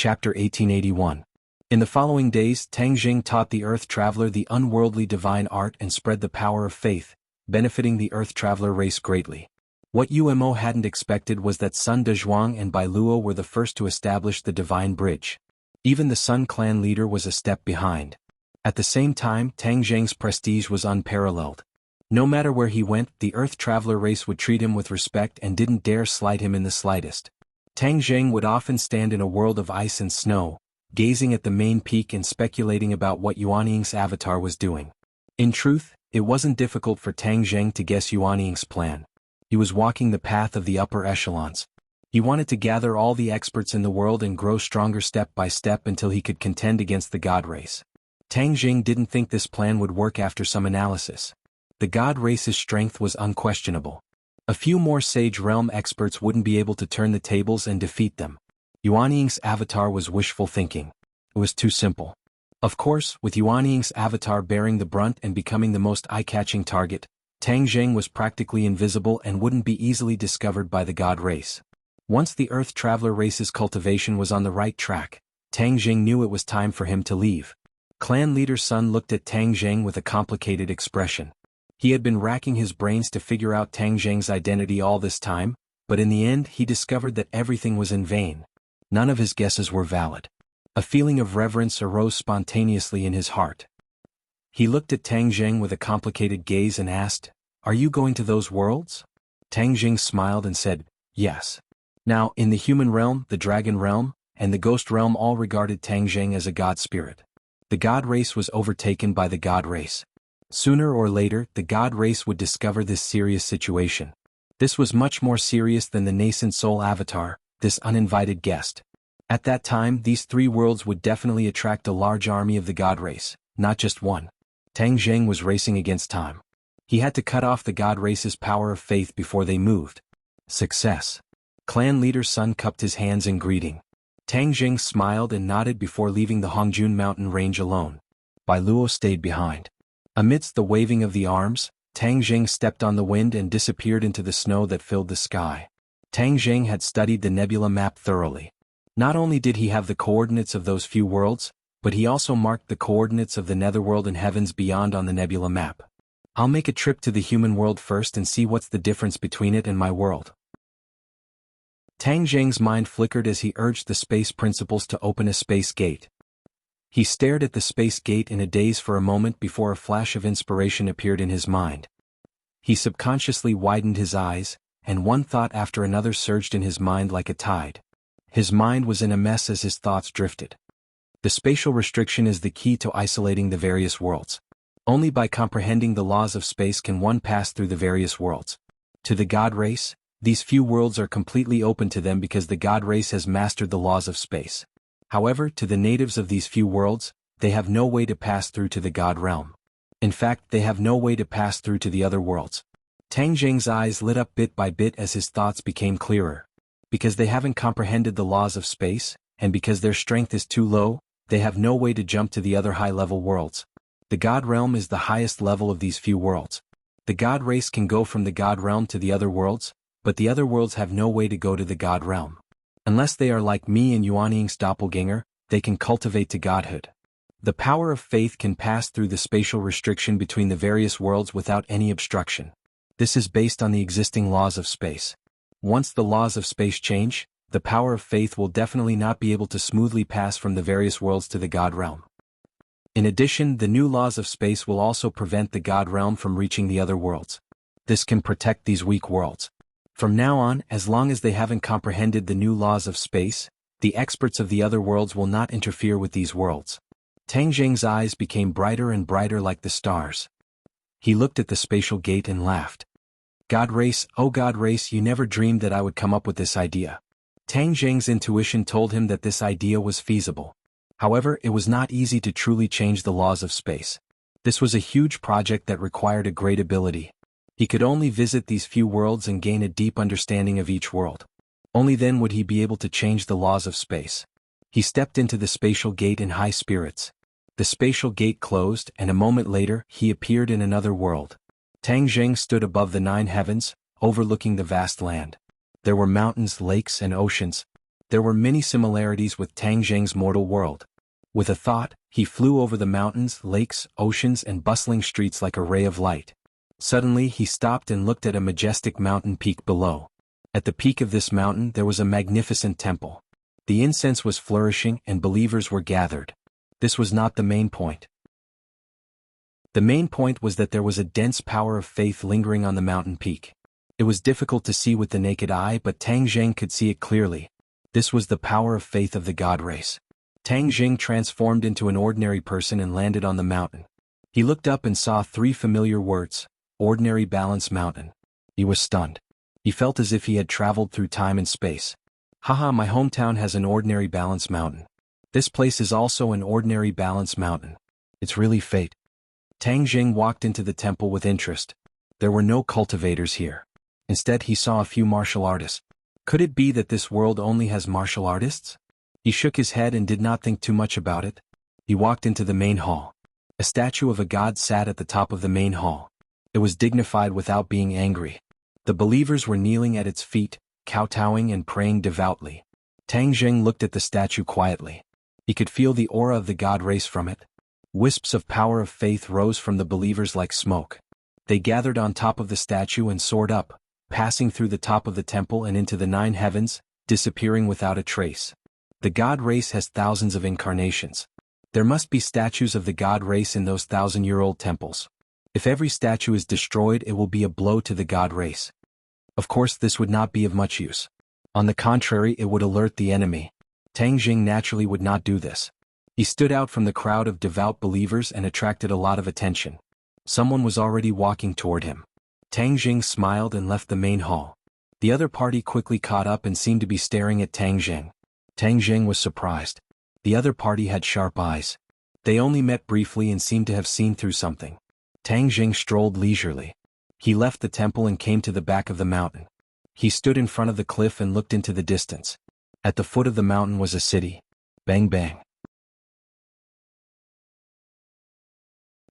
Chapter 1881. In the following days, Tang Jing taught the Earth Traveler the unworldly divine art and spread the power of faith, benefiting the Earth Traveler race greatly. What Umo hadn't expected was that Sun Dezhuang and Bai Luo were the first to establish the divine bridge. Even the Sun clan leader was a step behind. At the same time, Tang Jing's prestige was unparalleled. No matter where he went, the Earth Traveler race would treat him with respect and didn't dare slight him in the slightest. Tang Jing would often stand in a world of ice and snow, gazing at the main peak and speculating about what Yuanying's avatar was doing. In truth, it wasn't difficult for Tang Jing to guess Yuanying's plan. He was walking the path of the upper echelons. He wanted to gather all the experts in the world and grow stronger step by step until he could contend against the god race. Tang Jing didn't think this plan would work after some analysis. The god race's strength was unquestionable. A few more Sage Realm experts wouldn't be able to turn the tables and defeat them. Yuanying's avatar was wishful thinking. It was too simple. Of course, with Yuanying's avatar bearing the brunt and becoming the most eye-catching target, Tang Jing was practically invisible and wouldn't be easily discovered by the god race. Once the Earth Traveler race's cultivation was on the right track, Tang Jing knew it was time for him to leave. Clan leader Sun looked at Tang Jing with a complicated expression. He had been racking his brains to figure out Tang Jing's identity all this time, but in the end he discovered that everything was in vain. None of his guesses were valid. A feeling of reverence arose spontaneously in his heart. He looked at Tang Jing with a complicated gaze and asked, "Are you going to those worlds?" Tang Jing smiled and said, "Yes." Now, in the human realm, the dragon realm, and the ghost realm all regarded Tang Jing as a god spirit. The god race was overtaken by the god race. Sooner or later, the god race would discover this serious situation. This was much more serious than the nascent soul avatar, this uninvited guest. At that time, these three worlds would definitely attract a large army of the god race, not just one. Tang Jing was racing against time. He had to cut off the god race's power of faith before they moved. Success. Clan leader Sun cupped his hands in greeting. Tang Jing smiled and nodded before leaving the Hongjun mountain range alone. Bai Luo stayed behind. Amidst the waving of the arms, Tang Jing stepped on the wind and disappeared into the snow that filled the sky. Tang Jing had studied the nebula map thoroughly. Not only did he have the coordinates of those few worlds, but he also marked the coordinates of the netherworld and heavens beyond on the nebula map. "I'll make a trip to the human world first and see what's the difference between it and my world." Tang Jing's mind flickered as he urged the space principles to open a space gate. He stared at the space gate in a daze for a moment before a flash of inspiration appeared in his mind. He subconsciously widened his eyes, and one thought after another surged in his mind like a tide. His mind was in a mess as his thoughts drifted. The spatial restriction is the key to isolating the various worlds. Only by comprehending the laws of space can one pass through the various worlds. To the god race, these few worlds are completely open to them because the god race has mastered the laws of space. However, to the natives of these few worlds, they have no way to pass through to the god realm. In fact, they have no way to pass through to the other worlds. Tang Jing's eyes lit up bit by bit as his thoughts became clearer. Because they haven't comprehended the laws of space, and because their strength is too low, they have no way to jump to the other high-level worlds. The god realm is the highest level of these few worlds. The god race can go from the god realm to the other worlds, but the other worlds have no way to go to the god realm. Unless they are like me and Yuanying's doppelganger, they can cultivate to godhood. The power of faith can pass through the spatial restriction between the various worlds without any obstruction. This is based on the existing laws of space. Once the laws of space change, the power of faith will definitely not be able to smoothly pass from the various worlds to the god realm. In addition, the new laws of space will also prevent the god realm from reaching the other worlds. This can protect these weak worlds. From now on, as long as they haven't comprehended the new laws of space, the experts of the other worlds will not interfere with these worlds. Tang Jing's eyes became brighter and brighter like the stars. He looked at the spatial gate and laughed. "God race, oh god race, you never dreamed that I would come up with this idea." Tang Jing's intuition told him that this idea was feasible. However, it was not easy to truly change the laws of space. This was a huge project that required a great ability. He could only visit these few worlds and gain a deep understanding of each world. Only then would he be able to change the laws of space. He stepped into the spatial gate in high spirits. The spatial gate closed, and a moment later, he appeared in another world. Tang Jing stood above the 9 heavens, overlooking the vast land. There were mountains, lakes, and oceans. There were many similarities with Tang Zheng's mortal world. With a thought, he flew over the mountains, lakes, oceans, and bustling streets like a ray of light. Suddenly he stopped and looked at a majestic mountain peak below. At the peak of this mountain there was a magnificent temple. The incense was flourishing and believers were gathered. This was not the main point. The main point was that there was a dense power of faith lingering on the mountain peak. It was difficult to see with the naked eye, but Tang Zheng could see it clearly. This was the power of faith of the God race. Tang Zheng transformed into an ordinary person and landed on the mountain. He looked up and saw 3 familiar words: Ordinary Balance Mountain. He was stunned. He felt as if he had traveled through time and space. Haha, my hometown has an ordinary balance mountain. This place is also an ordinary balance mountain. It's really fate. Tang Zheng walked into the temple with interest. There were no cultivators here. Instead he saw a few martial artists. Could it be that this world only has martial artists? He shook his head and did not think too much about it. He walked into the main hall. A statue of a god sat at the top of the main hall. It was dignified without being angry. The believers were kneeling at its feet, kowtowing and praying devoutly. Tang Zheng looked at the statue quietly. He could feel the aura of the god race from it. Wisps of power of faith rose from the believers like smoke. They gathered on top of the statue and soared up, passing through the top of the temple and into the 9 heavens, disappearing without a trace. The god race has thousands of incarnations. There must be statues of the god race in those 1,000-year-old temples. If every statue is destroyed, it will be a blow to the god race. Of course, this would not be of much use. On the contrary, it would alert the enemy. Tang Zheng naturally would not do this. He stood out from the crowd of devout believers and attracted a lot of attention. Someone was already walking toward him. Tang Zheng smiled and left the main hall. The other party quickly caught up and seemed to be staring at Tang Zheng. Tang Zheng was surprised. The other party had sharp eyes. They only met briefly and seemed to have seen through something. Tang Zheng strolled leisurely. He left the temple and came to the back of the mountain. He stood in front of the cliff and looked into the distance. At the foot of the mountain was a city. Bang bang.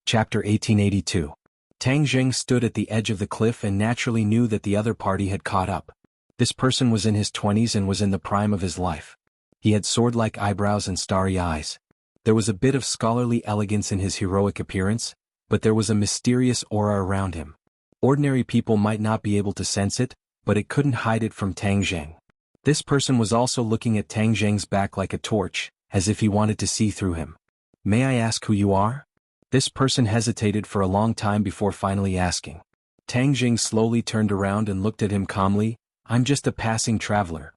Chapter 1882. Tang Zheng stood at the edge of the cliff and naturally knew that the other party had caught up. This person was in his 20s and was in the prime of his life. He had sword-like eyebrows and starry eyes. There was a bit of scholarly elegance in his heroic appearance, but there was a mysterious aura around him. Ordinary people might not be able to sense it, but it couldn't hide it from Tang Zheng. This person was also looking at Tang Zheng's back like a torch, as if he wanted to see through him. May I ask who you are? This person hesitated for a long time before finally asking. Tang Zheng slowly turned around and looked at him calmly. I'm just a passing traveler.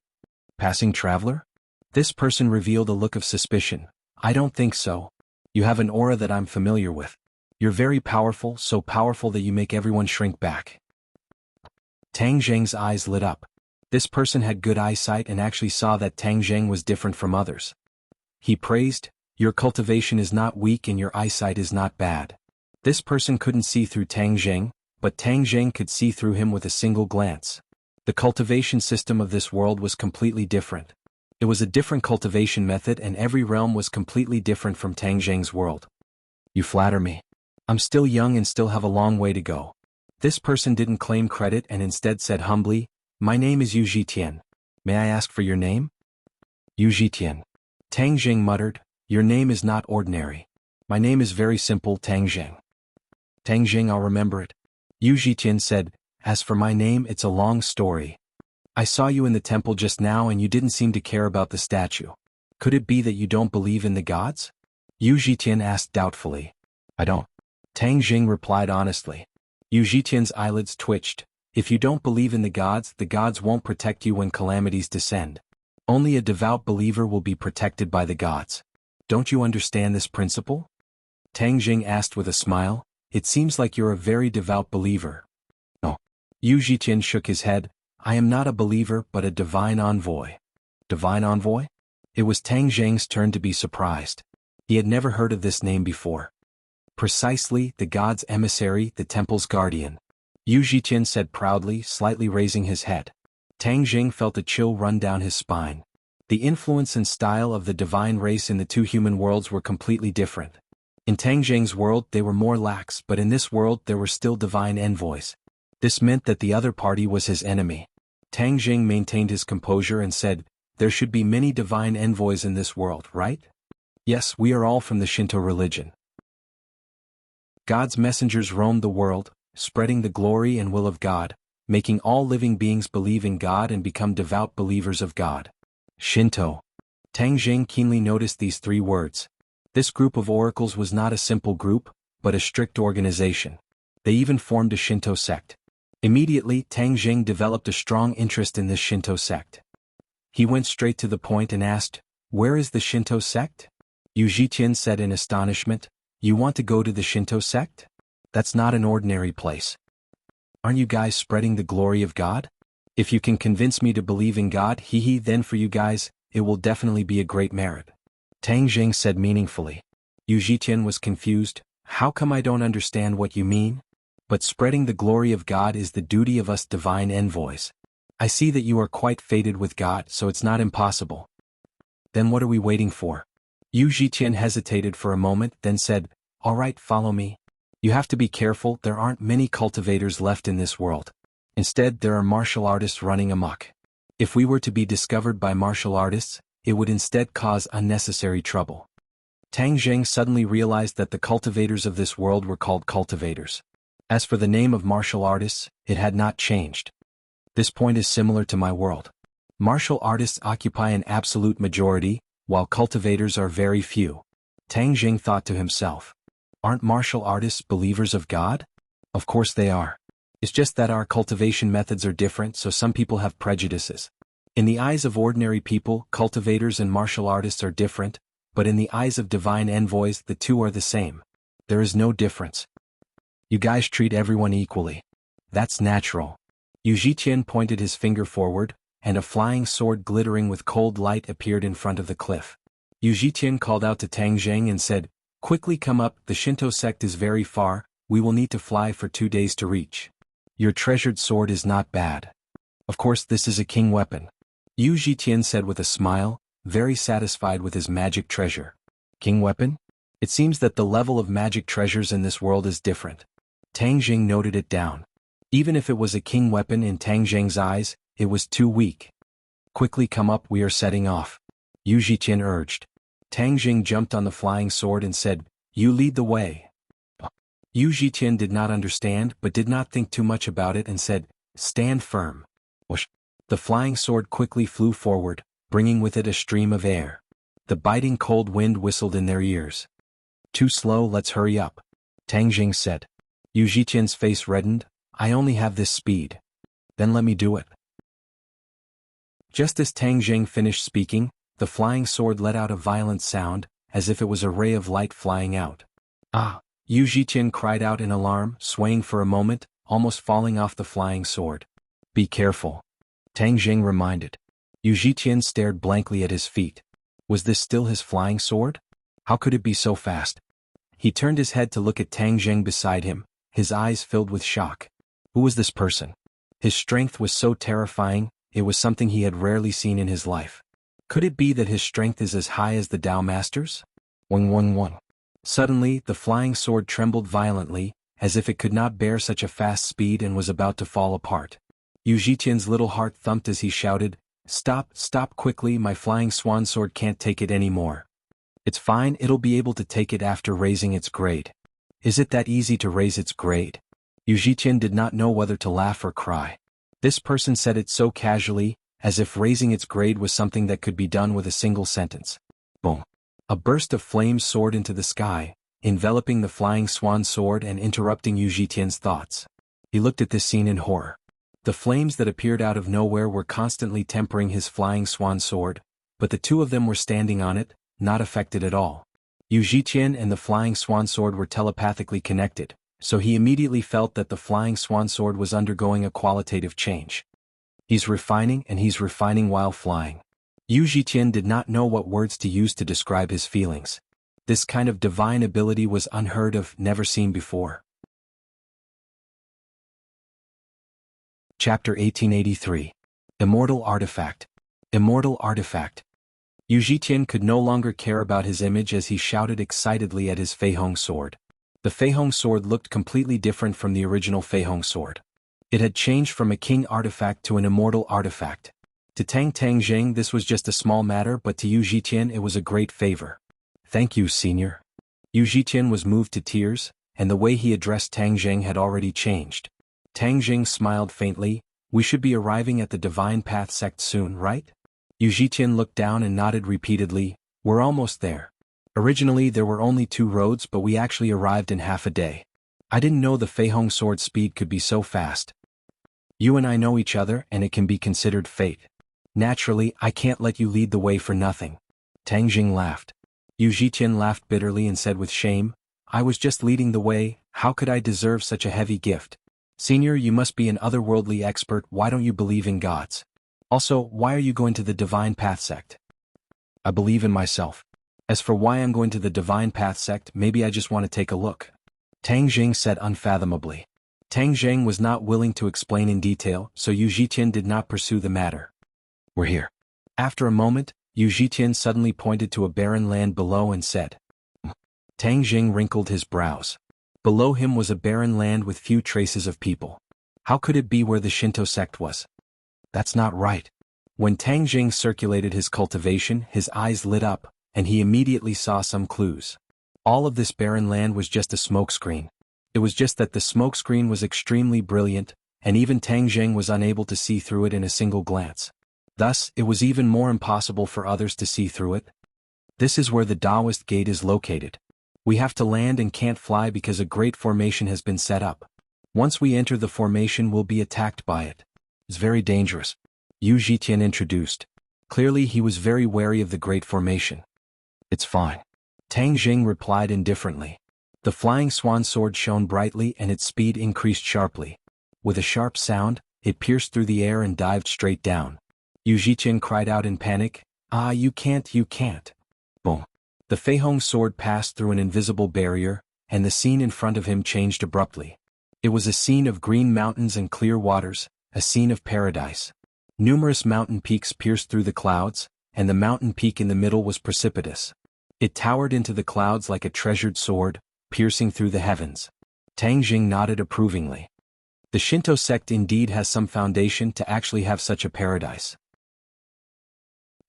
Passing traveler? This person revealed a look of suspicion. I don't think so. You have an aura that I'm familiar with. You're very powerful, so powerful that you make everyone shrink back. Tang Zheng's eyes lit up. This person had good eyesight and actually saw that Tang Zheng was different from others. He praised, your cultivation is not weak and your eyesight is not bad. This person couldn't see through Tang Zheng, but Tang Zheng could see through him with a single glance. The cultivation system of this world was completely different. It was a different cultivation method and every realm was completely different from Tang Zheng's world. You flatter me. I'm still young and still have a long way to go. This person didn't claim credit and instead said humbly, my name is Yu Zhitian. May I ask for your name? Yu Zhitian. Tang Zheng muttered, your name is not ordinary. My name is very simple, Tang Zheng. Tang Zheng, I'll remember it. Yu Zhitian said, as for my name, it's a long story. I saw you in the temple just now and you didn't seem to care about the statue. Could it be that you don't believe in the gods? Yu Zhitian asked doubtfully. I don't. Tang Zheng replied honestly. Yu Zhitian's eyelids twitched. If you don't believe in the gods won't protect you when calamities descend. Only a devout believer will be protected by the gods. Don't you understand this principle? Tang Zheng asked with a smile. It seems like you're a very devout believer. No. Yu Zhitian shook his head. I am not a believer but a divine envoy. Divine envoy? It was Tang Zheng's turn to be surprised. He had never heard of this name before. Precisely, the god's emissary, the temple's guardian. Yu Zhitian said proudly, slightly raising his head. Tang Zheng felt a chill run down his spine. The influence and style of the divine race in the 2 human worlds were completely different. In Tang Zheng's world they were more lax, but in this world there were still divine envoys. This meant that the other party was his enemy. Tang Zheng maintained his composure and said, There should be many divine envoys in this world, right? Yes, we are all from the Shinto religion. God's messengers roam the world, spreading the glory and will of God, making all living beings believe in God and become devout believers of God. Shinto. Tang Jing keenly noticed these three words. This group of oracles was not a simple group, but a strict organization. They even formed a Shinto sect. Immediately, Tang Jing developed a strong interest in this Shinto sect. He went straight to the point and asked, "Where is the Shinto sect?" Yu Zhiqian said in astonishment, "You want to go to the Shinto sect? That's not an ordinary place. Aren't you guys spreading the glory of God? If you can convince me to believe in God, then for you guys, it will definitely be a great merit." Tang Jing said meaningfully. Yu Zhiqian was confused. "How come I don't understand what you mean? But spreading the glory of God is the duty of us divine envoys. I see that you are quite fated with God, so it's not impossible. Then what are we waiting for?" Yu Zhiqian hesitated for a moment, then said, "All right, follow me. You have to be careful, there aren't many cultivators left in this world. Instead, there are martial artists running amok. If we were to be discovered by martial artists, it would instead cause unnecessary trouble." Tang Jing suddenly realized that the cultivators of this world were called cultivators. As for the name of martial artists, it had not changed. This point is similar to my world. Martial artists occupy an absolute majority, while cultivators are very few. Tang Jing thought to himself, "Aren't martial artists believers of God? Of course they are. It's just that our cultivation methods are different, so some people have prejudices. In the eyes of ordinary people, cultivators and martial artists are different, but in the eyes of divine envoys, the two are the same. There is no difference. You guys treat everyone equally. That's natural." Yu Zhiqian pointed his finger forward, and a flying sword glittering with cold light appeared in front of the cliff. Yu Zhiqian called out to Tang Jing and said, "Quickly come up, the Shinto sect is very far, we will need to fly for 2 days to reach. Your treasured sword is not bad. Of course this is a king weapon." Yu Zhiqian said with a smile, very satisfied with his magic treasure. King weapon? It seems that the level of magic treasures in this world is different. Tang Jing noted it down. Even if it was a king weapon in Tang Jing's eyes, it was too weak. "Quickly come up, we are setting off," Yu Zhiqian urged. Tang Jing jumped on the flying sword and said, "You lead the way." Yu Zhiqian did not understand but did not think too much about it and said, "Stand firm." Whoosh. The flying sword quickly flew forward, bringing with it a stream of air. The biting cold wind whistled in their ears. "Too slow, let's hurry up," Tang Jing said. Yu Zhiqian's face reddened. "I only have this speed." "Then let me do it." Just as Tang Jing finished speaking, the flying sword let out a violent sound, as if it was a ray of light flying out. "Ah!" Yu Zhiqian cried out in alarm, swaying for a moment, almost falling off the flying sword. "Be careful," Tang Jing reminded. Yu Zhiqian stared blankly at his feet. Was this still his flying sword? How could it be so fast? He turned his head to look at Tang Jing beside him, his eyes filled with shock. Who was this person? His strength was so terrifying, it was something he had rarely seen in his life. Could it be that his strength is as high as the Tao Masters? 111. Suddenly, the flying sword trembled violently, as if it could not bear such a fast speed and was about to fall apart. Yu Zhiqian's little heart thumped as he shouted, "Stop, stop quickly, my flying swan sword can't take it anymore." "It's fine, it'll be able to take it after raising its grade." "Is it that easy to raise its grade?" Yu Zhiqian did not know whether to laugh or cry. This person said it so casually, as if raising its grade was something that could be done with a single sentence. Boom. A burst of flames soared into the sky, enveloping the flying swan sword and interrupting Yu Zhiqian's thoughts. He looked at this scene in horror. The flames that appeared out of nowhere were constantly tempering his flying swan sword, but the two of them were standing on it, not affected at all. Yu Zhiqian and the flying swan sword were telepathically connected, so he immediately felt that the flying swan sword was undergoing a qualitative change. He's refining while flying. Yu Zhiqian did not know what words to use to describe his feelings. This kind of divine ability was unheard of, never seen before. Chapter 1883. Immortal Artifact. Immortal Artifact. Yu Zhiqian could no longer care about his image as he shouted excitedly at his Feihong sword. The Feihong sword looked completely different from the original Feihong sword. It had changed from a king artifact to an immortal artifact. To Tang Tangjing this was just a small matter, but to Yu Zhiqian it was a great favor. Thank you, senior. Yu Zhiqian was moved to tears, and the way he addressed Tang Jing had already changed. Tang Jing smiled faintly. We should be arriving at the Divine Path sect soon, right? Yu Zhiqian looked down and nodded repeatedly. We're almost there. Originally there were only 2 roads, but we actually arrived in half a day. I didn't know the Feihong sword speed could be so fast. You and I know each other, and it can be considered fate. Naturally, I can't let you lead the way for nothing. Tang Jing laughed. Yu Zhiqian laughed bitterly and said with shame, I was just leading the way, how could I deserve such a heavy gift? Senior, you must be an otherworldly expert, why don't you believe in gods? Also, why are you going to the Divine Path sect? I believe in myself. As for why I'm going to the Divine Path sect, maybe I just want to take a look. Tang Jing said unfathomably. Tang Jing was not willing to explain in detail, so Yu Zhiqian did not pursue the matter. We're here. After a moment, Yu Zhiqian suddenly pointed to a barren land below and said. Tang Jing wrinkled his brows. Below him was a barren land with few traces of people. How could it be where the Shinto sect was? That's not right. When Tang Jing circulated his cultivation, his eyes lit up, and he immediately saw some clues. All of this barren land was just a smokescreen. It was just that the smokescreen was extremely brilliant, and even Tang Jing was unable to see through it in a single glance. Thus, it was even more impossible for others to see through it. This is where the Taoist gate is located. We have to land and can't fly because a great formation has been set up. Once we enter the formation, we'll be attacked by it. It's very dangerous. Yu Zhiqian introduced. Clearly he was very wary of the great formation. It's fine. Tang Jing replied indifferently. The flying swan sword shone brightly and its speed increased sharply. With a sharp sound, it pierced through the air and dived straight down. Yu Zhiqian cried out in panic, you can't. Boom. The Feihong sword passed through an invisible barrier, and the scene in front of him changed abruptly. It was a scene of green mountains and clear waters, a scene of paradise. Numerous mountain peaks pierced through the clouds, and the mountain peak in the middle was precipitous. It towered into the clouds like a treasured sword, piercing through the heavens. Tang Jing nodded approvingly. The Shinto sect indeed has some foundation to actually have such a paradise.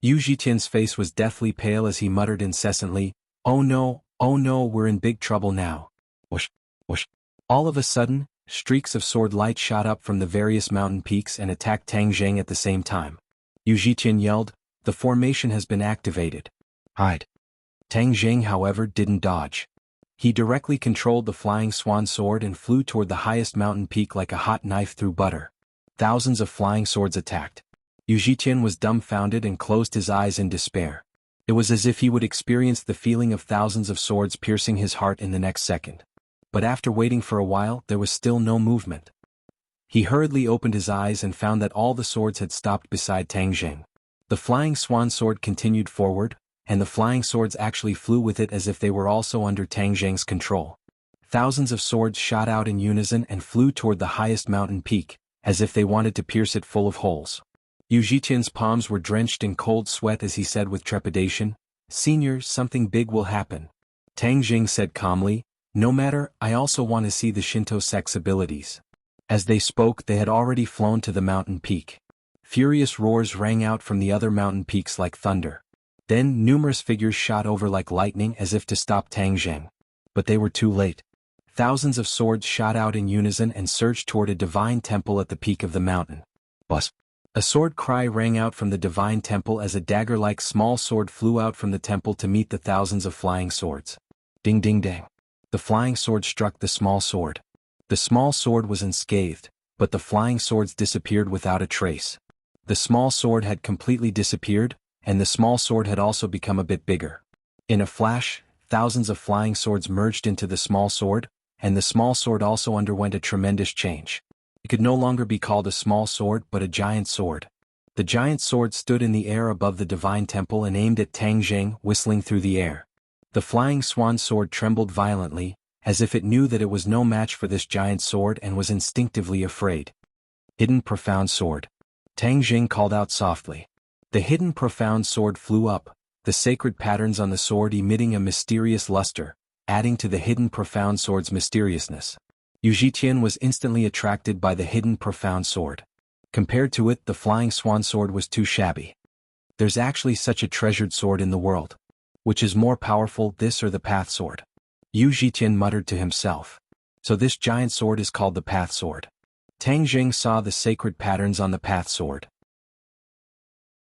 Yu Zhiqian's face was deathly pale as he muttered incessantly, oh no, we're in big trouble now. Whoosh, whoosh. All of a sudden, streaks of sword light shot up from the various mountain peaks and attacked Tang Jing at the same time. Yu Zhiqian yelled, the formation has been activated. Hide. Tang Jing, however, didn't dodge. He directly controlled the flying swan sword and flew toward the highest mountain peak like a hot knife through butter. Thousands of flying swords attacked. Yu Zhiqian was dumbfounded and closed his eyes in despair. It was as if he would experience the feeling of thousands of swords piercing his heart in the next second. But after waiting for a while, there was still no movement. He hurriedly opened his eyes and found that all the swords had stopped beside Tang Jing. The flying swan sword continued forward, and the flying swords actually flew with it as if they were also under Tang Jing's control. Thousands of swords shot out in unison and flew toward the highest mountain peak, as if they wanted to pierce it full of holes. Yu Zhiqian's palms were drenched in cold sweat as he said with trepidation, Senior, something big will happen. Tang Jing said calmly, no matter, I also want to see the Shinto sect's abilities. As they spoke, they had already flown to the mountain peak. Furious roars rang out from the other mountain peaks like thunder. Then numerous figures shot over like lightning as if to stop Tang Jing. But they were too late. Thousands of swords shot out in unison and surged toward a divine temple at the peak of the mountain. Buzz. A sword cry rang out from the divine temple as a dagger-like small sword flew out from the temple to meet the thousands of flying swords. Ding ding dang. The flying sword struck the small sword. The small sword was unscathed, but the flying swords disappeared without a trace. The small sword had completely disappeared, and the small sword had also become a bit bigger. In a flash, thousands of flying swords merged into the small sword, and the small sword also underwent a tremendous change. It could no longer be called a small sword but a giant sword. The giant sword stood in the air above the divine temple and aimed at Tang Jing, whistling through the air. The flying swan sword trembled violently, as if it knew that it was no match for this giant sword and was instinctively afraid. Hidden profound sword. Tang Jing called out softly. The hidden profound sword flew up, the sacred patterns on the sword emitting a mysterious luster, adding to the hidden profound sword's mysteriousness. Yu Zhiqian was instantly attracted by the hidden profound sword. Compared to it, the flying swan sword was too shabby. There's actually such a treasured sword in the world. Which is more powerful, this or the path sword? Yu Zhiqian muttered to himself. So this giant sword is called the path sword. Tang Jing saw the sacred patterns on the path sword.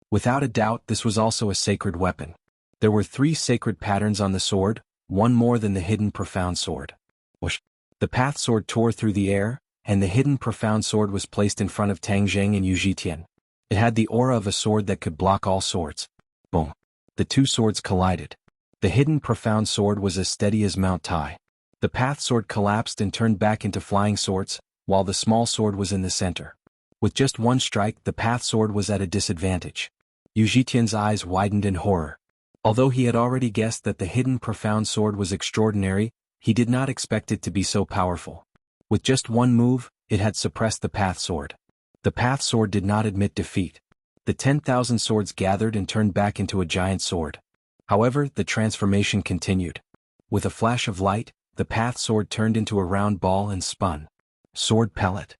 Without a doubt, this was also a sacred weapon. There were 3 sacred patterns on the sword, one more than the hidden profound sword. Whoosh! The path sword tore through the air, and the hidden profound sword was placed in front of Tang Jing and Yu Zhiqian. It had the aura of a sword that could block all swords. Boom! The 2 swords collided. The hidden profound sword was as steady as Mount Tai. The path sword collapsed and turned back into flying swords, while the small sword was in the center. With just one strike, the path sword was at a disadvantage. Yu Zhiqian's eyes widened in horror. Although he had already guessed that the hidden profound sword was extraordinary, he did not expect it to be so powerful. With just one move, it had suppressed the path sword. The path sword did not admit defeat. The 10,000 swords gathered and turned back into a giant sword. However, the transformation continued. With a flash of light, the path sword turned into a round ball and spun. Sword pellet.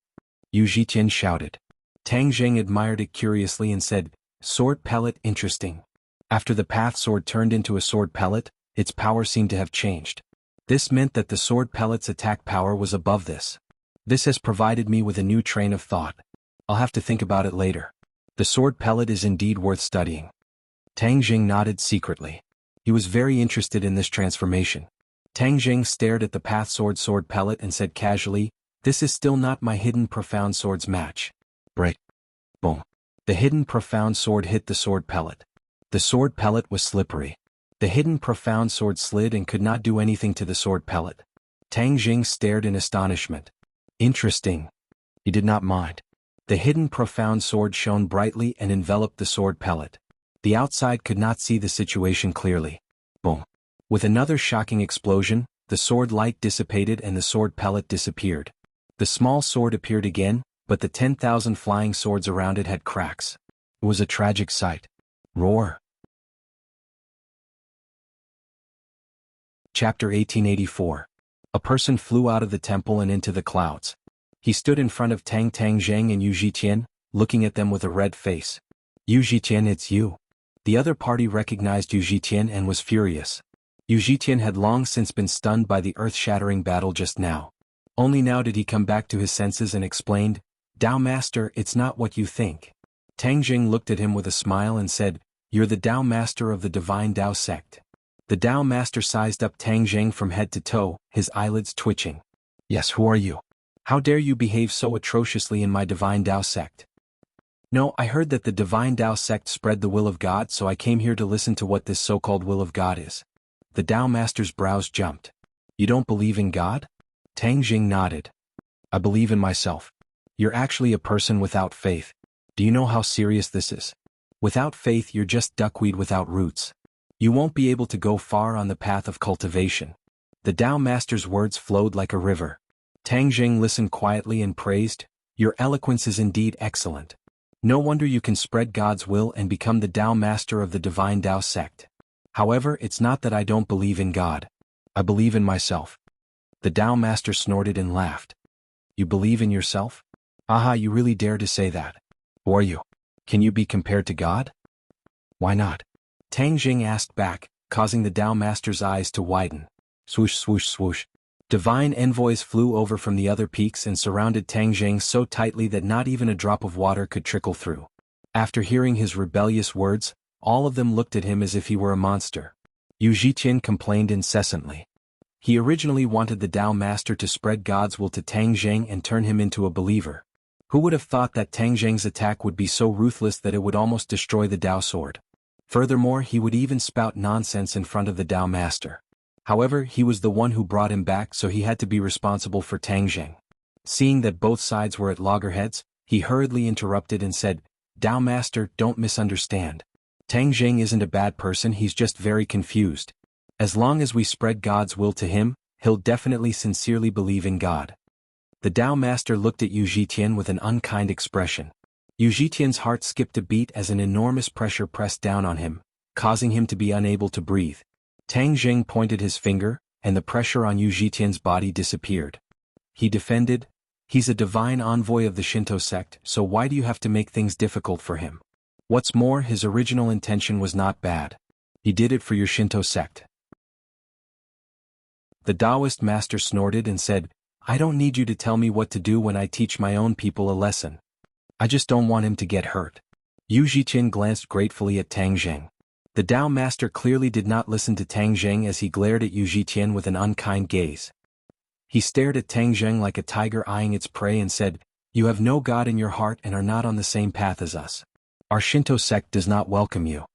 Yu Zhiqian shouted. Tang Jing admired it curiously and said, "Sword pellet, interesting." After the path sword turned into a sword pellet, its power seemed to have changed. This meant that the sword pellet's attack power was above this. This has provided me with a new train of thought. I'll have to think about it later. The sword pellet is indeed worth studying. Tang Jing nodded secretly. He was very interested in this transformation. Tang Jing stared at the path sword pellet and said casually, "This is still not my hidden profound sword's match." Break. Boom. The hidden profound sword hit the sword pellet. The sword pellet was slippery. The hidden profound sword slid and could not do anything to the sword pellet. Tang Jing stared in astonishment. Interesting. He did not mind. The hidden profound sword shone brightly and enveloped the sword pellet. The outside could not see the situation clearly. Boom. With another shocking explosion, the sword light dissipated and the sword pellet disappeared. The small sword appeared again, but the 10,000 flying swords around it had cracks. It was a tragic sight. Roar. Chapter 1884. A person flew out of the temple and into the clouds. He stood in front of Tang Jing and Yu Zhiqian, looking at them with a red face. "Yu Zhiqian, it's you." The other party recognized Yu Zhiqian and was furious. Yu Zhiqian had long since been stunned by the earth-shattering battle just now. Only now did he come back to his senses and explained, "Tao Master, it's not what you think." Tang Jing looked at him with a smile and said, "You're the Tao Master of the Divine Tao sect." The Tao Master sized up Tang Jing from head to toe, his eyelids twitching. "Yes, who are you? How dare you behave so atrociously in my Divine Tao sect?" "No, I heard that the Divine Tao sect spread the will of God, so I came here to listen to what this so-called will of God is." The Tao Master's brows jumped. "You don't believe in God?" Tang Jing nodded. "I believe in myself." "You're actually a person without faith. Do you know how serious this is? Without faith, you're just duckweed without roots. You won't be able to go far on the path of cultivation." The Tao Master's words flowed like a river. Tang Jing listened quietly and praised, "Your eloquence is indeed excellent. No wonder you can spread God's will and become the Tao Master of the Divine Tao sect. However, it's not that I don't believe in God. I believe in myself." The Tao Master snorted and laughed. "You believe in yourself? Aha, you really dare to say that. Who are you? Can you be compared to God?" "Why not?" Tang Jing asked back, causing the Tao Master's eyes to widen. Swoosh swoosh swoosh. Divine envoys flew over from the other peaks and surrounded Tang Jing so tightly that not even a drop of water could trickle through. After hearing his rebellious words, all of them looked at him as if he were a monster. Yu Zhiqian complained incessantly. He originally wanted the Tao Master to spread God's will to Tang Jing and turn him into a believer. Who would have thought that Tang Jing's attack would be so ruthless that it would almost destroy the Tao sword? Furthermore, he would even spout nonsense in front of the Tao Master. However, he was the one who brought him back, so he had to be responsible for Tang Jing. Seeing that both sides were at loggerheads, he hurriedly interrupted and said, "Tao Master, don't misunderstand. Tang Jing isn't a bad person, he's just very confused. As long as we spread God's will to him, he'll definitely sincerely believe in God." The Tao Master looked at Yu Zhiqian with an unkind expression. Yu Zhiqian's heart skipped a beat as an enormous pressure pressed down on him, causing him to be unable to breathe. Tang Jing pointed his finger, and the pressure on Yu Zhiqian's body disappeared. He defended, He's a divine envoy of the Shinto sect, so why do you have to make things difficult for him? What's more, his original intention was not bad. He did it for your Shinto sect. The Taoist master snorted and said, I don't need you to tell me what to do when I teach my own people a lesson. I just don't want him to get hurt. Yu Zhiqian glanced gratefully at Tang Zheng. The Tao master clearly did not listen to Tang Zheng as he glared at Yu Zhiqian with an unkind gaze. He stared at Tang Zheng like a tiger eyeing its prey and said, You have no God in your heart and are not on the same path as us. Our Shinto sect does not welcome you.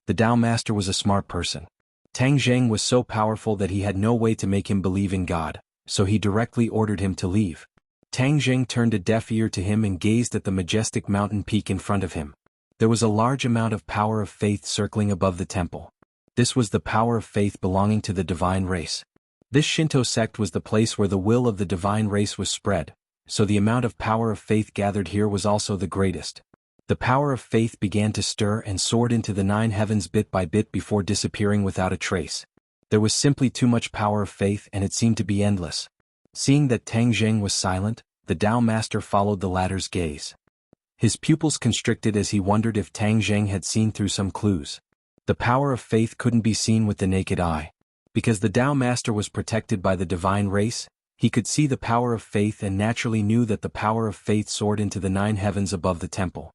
The Tao master was a smart person. Tang Zheng was so powerful that he had no way to make him believe in God, so he directly ordered him to leave. Tang Zheng turned a deaf ear to him and gazed at the majestic mountain peak in front of him. There was a large amount of power of faith circling above the temple. This was the power of faith belonging to the divine race. This Shinto sect was the place where the will of the divine race was spread, so the amount of power of faith gathered here was also the greatest. The power of faith began to stir and soared into the 9 heavens bit by bit before disappearing without a trace. There was simply too much power of faith and it seemed to be endless. Seeing that Tang Zheng was silent, the Tao master followed the latter's gaze. His pupils constricted as he wondered if Tang Zheng had seen through some clues. The power of faith couldn't be seen with the naked eye. Because the Tao master was protected by the divine race, he could see the power of faith and naturally knew that the power of faith soared into the 9 heavens above the temple.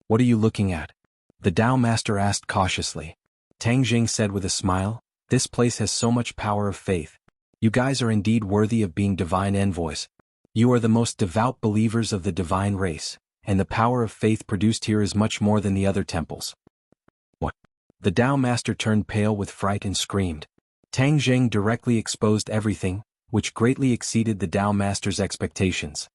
What are you looking at? The Tao master asked cautiously. Tang Zheng said with a smile, This place has so much power of faith. You guys are indeed worthy of being divine envoys. You are the most devout believers of the divine race, and the power of faith produced here is much more than the other temples. What? The Tao master turned pale with fright and screamed. Tang Zheng directly exposed everything, which greatly exceeded the Tao master's expectations.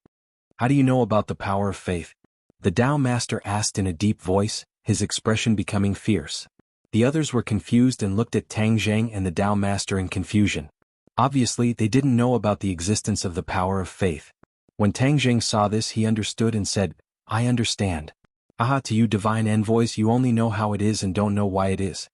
How do you know about the power of faith? The Tao master asked in a deep voice, his expression becoming fierce. The others were confused and looked at Tang Zheng and the Tao master in confusion. Obviously, they didn't know about the existence of the power of faith. When Tang Zheng saw this, he understood and said, I understand. Aha, to you divine envoys, you only know how it is and don't know why it is.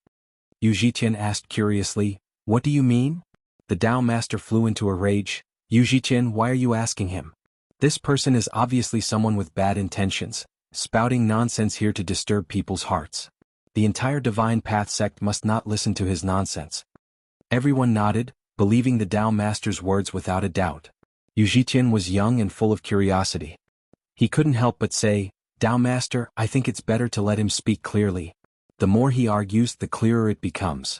Yu Zhiqian asked curiously, What do you mean? The Tao master flew into a rage. Yu Zhiqian, why are you asking him? This person is obviously someone with bad intentions, spouting nonsense here to disturb people's hearts. The entire Divine Path sect must not listen to his nonsense. Everyone nodded, believing the Tao master's words without a doubt. Yu Zhiqian was young and full of curiosity. He couldn't help but say, Tao master, I think it's better to let him speak clearly. The more he argues, the clearer it becomes.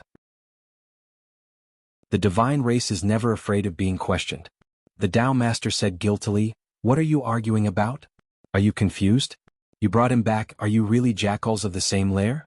The divine race is never afraid of being questioned. The Tao master said guiltily, What are you arguing about? Are you confused? You brought him back, are you really jackals of the same lair?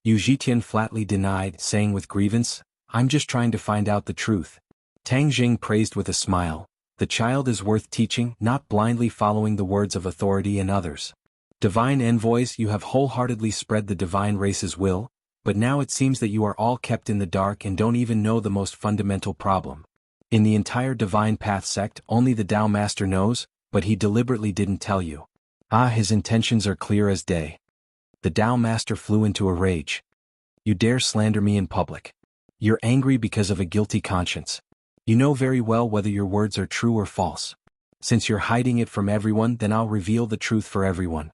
Yu Zhiqian flatly denied, saying with grievance, I'm just trying to find out the truth. Tang Zheng praised with a smile, The child is worth teaching, not blindly following the words of authority and others. Divine envoys, you have wholeheartedly spread the divine race's will, but now it seems that you are all kept in the dark and don't even know the most fundamental problem. In the entire Divine Path sect, only the Tao Master knows, but he deliberately didn't tell you. His intentions are clear as day. The Tao Master flew into a rage. You dare slander me in public. You're angry because of a guilty conscience. You know very well whether your words are true or false. Since you're hiding it from everyone, then I'll reveal the truth for everyone.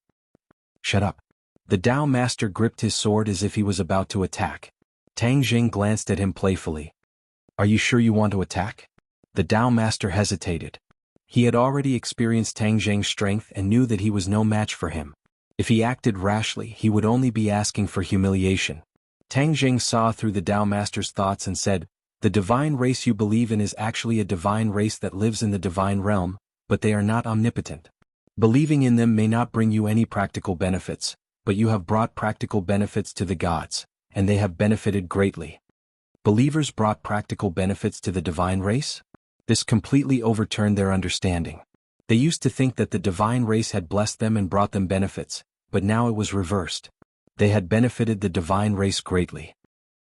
Shut up. The Tao Master gripped his sword as if he was about to attack. Tang Zheng glanced at him playfully. Are you sure you want to attack? The Tao Master hesitated. He had already experienced Tang Zheng's strength and knew that he was no match for him. If he acted rashly, he would only be asking for humiliation. Tang Zheng saw through the Tao Master's thoughts and said, The divine race you believe in is actually a divine race that lives in the divine realm, but they are not omnipotent. Believing in them may not bring you any practical benefits, but you have brought practical benefits to the gods, and they have benefited greatly. Believers brought practical benefits to the divine race? This completely overturned their understanding. They used to think that the divine race had blessed them and brought them benefits, but now it was reversed. They had benefited the divine race greatly.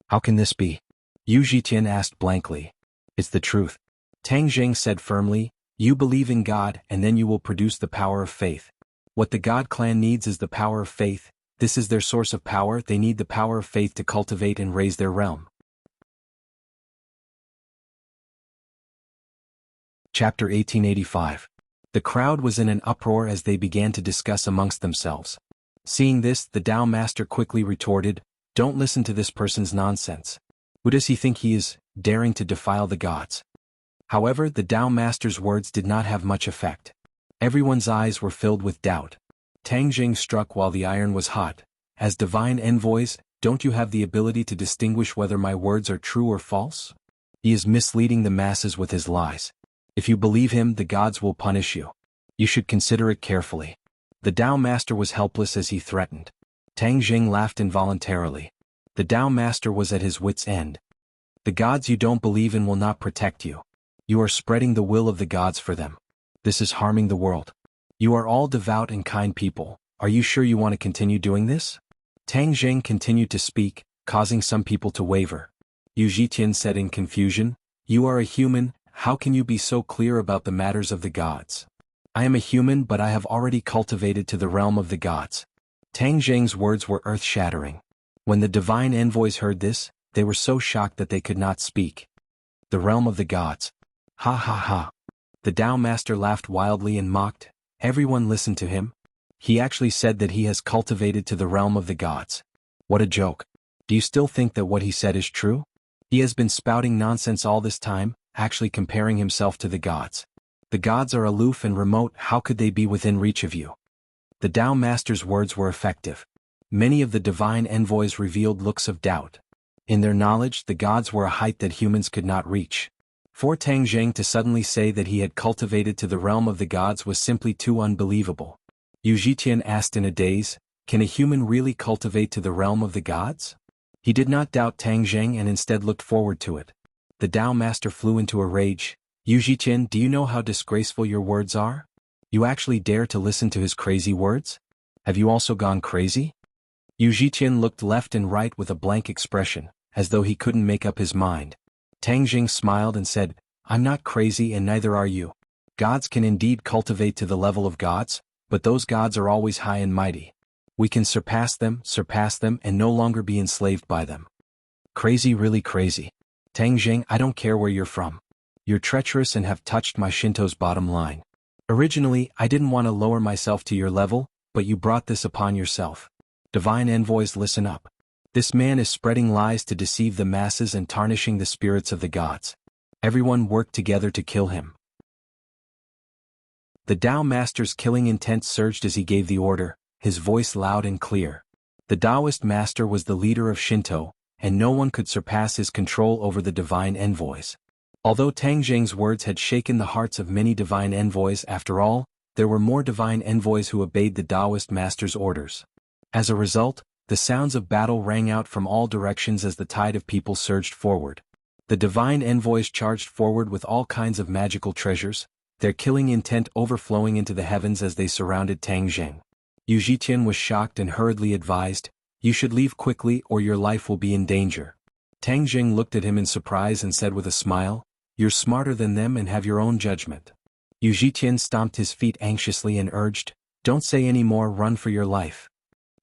How can this be? Yu Zhiqian asked blankly. It's the truth. Tang Zheng said firmly, You believe in God and then you will produce the power of faith. What the God clan needs is the power of faith. This is their source of power. They need the power of faith to cultivate and raise their realm. Chapter 1885. The crowd was in an uproar as they began to discuss amongst themselves. Seeing this, the Tao master quickly retorted, "Don't listen to this person's nonsense. Who does he think he is, daring to defile the gods?" However, the Tao master's words did not have much effect. Everyone's eyes were filled with doubt. Tang Jing struck while the iron was hot. "As divine envoys, don't you have the ability to distinguish whether my words are true or false? He is misleading the masses with his lies. If you believe him, the gods will punish you. You should consider it carefully." The Tao master was helpless as he threatened. Tang Jing laughed involuntarily. The Tao master was at his wits' end. "The gods you don't believe in will not protect you. You are spreading the will of the gods for them. This is harming the world. You are all devout and kind people. Are you sure you want to continue doing this?" Tang Jing continued to speak, causing some people to waver. Yu Zhitian said in confusion, "You are a human, how can you be so clear about the matters of the gods?" "I am a human, but I have already cultivated to the realm of the gods." Tang Jing's words were earth-shattering. When the divine envoys heard this, they were so shocked that they could not speak. "The realm of the gods. Ha ha ha." The Tao master laughed wildly and mocked. Everyone listened to him. He actually said that he has cultivated to the realm of the gods. What a joke. Do you still think that what he said is true? He has been spouting nonsense all this time, actually comparing himself to the gods. The gods are aloof and remote, how could they be within reach of you? The Tao master's words were effective. Many of the divine envoys revealed looks of doubt. In their knowledge, the gods were a height that humans could not reach. For Tang Jing to suddenly say that he had cultivated to the realm of the gods was simply too unbelievable. Yu Zhitian asked in a daze, "Can a human really cultivate to the realm of the gods?" He did not doubt Tang Jing and instead looked forward to it. The Tao master flew into a rage. "Yu Zhitian, do you know how disgraceful your words are? You actually dare to listen to his crazy words? Have you also gone crazy?" Yu Zhitian looked left and right with a blank expression, as though he couldn't make up his mind. Tang Jing smiled and said, "I'm not crazy and neither are you. Gods can indeed cultivate to the level of gods, but those gods are always high and mighty. We can surpass them, and no longer be enslaved by them." Crazy, really crazy. Tang Jing, I don't care where you're from. You're treacherous and have touched my Shinto's bottom line. Originally, I didn't want to lower myself to your level, but you brought this upon yourself. Divine envoys, listen up. This man is spreading lies to deceive the masses and tarnishing the spirits of the gods. Everyone work together to kill him. The Tao master's killing intent surged as he gave the order, his voice loud and clear. The Taoist master was the leader of Shinto, and no one could surpass his control over the divine envoys. Although Tang Jing's words had shaken the hearts of many divine envoys, after all, there were more divine envoys who obeyed the Taoist master's orders. As a result, the sounds of battle rang out from all directions as the tide of people surged forward. The divine envoys charged forward with all kinds of magical treasures, their killing intent overflowing into the heavens as they surrounded Tang Jing. Yu Zhitian was shocked and hurriedly advised, "You should leave quickly or your life will be in danger." Tang Jing looked at him in surprise and said with a smile, "You're smarter than them and have your own judgment." Yu Zhitian stomped his feet anxiously and urged, "Don't say any more, run for your life."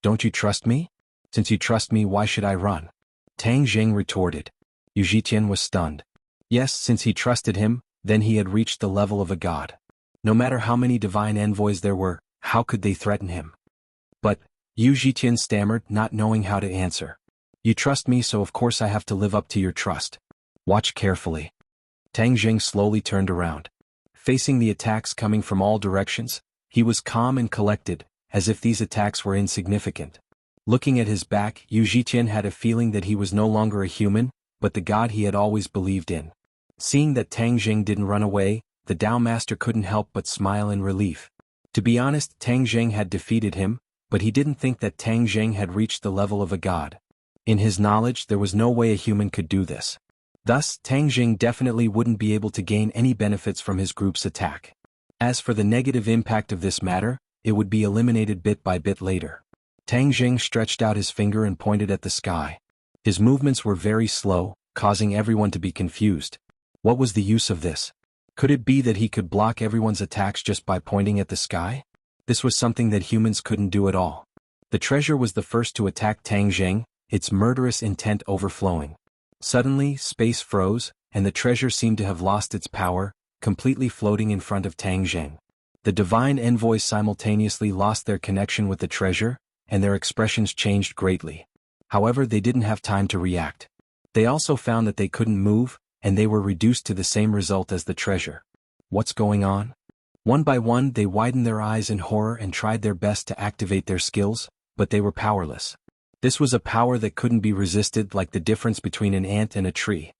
"Don't you trust me? Since you trust me, why should I run?" Tang Jing retorted. Yu Zhitian was stunned. Yes, since he trusted him, then he had reached the level of a god. No matter how many divine envoys there were, how could they threaten him? "But," Yu Zhitian stammered, not knowing how to answer. "You trust me, so of course I have to live up to your trust. Watch carefully." Tang Jing slowly turned around. Facing the attacks coming from all directions, he was calm and collected, as if these attacks were insignificant. Looking at his back, Yu Zhitian had a feeling that he was no longer a human, but the god he had always believed in. Seeing that Tang Jing didn't run away, the Tao master couldn't help but smile in relief. To be honest, Tang Jing had defeated him, but he didn't think that Tang Jing had reached the level of a god. In his knowledge, there was no way a human could do this. Thus, Tang Jing definitely wouldn't be able to gain any benefits from his group's attack. As for the negative impact of this matter, it would be eliminated bit by bit later. Tang Jing stretched out his finger and pointed at the sky. His movements were very slow, causing everyone to be confused. What was the use of this? Could it be that he could block everyone's attacks just by pointing at the sky? This was something that humans couldn't do at all. The treasure was the first to attack Tang Jing, its murderous intent overflowing. Suddenly, space froze, and the treasure seemed to have lost its power, completely floating in front of Tang Jing. The divine envoys simultaneously lost their connection with the treasure, and their expressions changed greatly. However, they didn't have time to react. They also found that they couldn't move, and they were reduced to the same result as the treasure. What's going on? One by one they widened their eyes in horror and tried their best to activate their skills, but they were powerless. This was a power that couldn't be resisted, like the difference between an ant and a tree.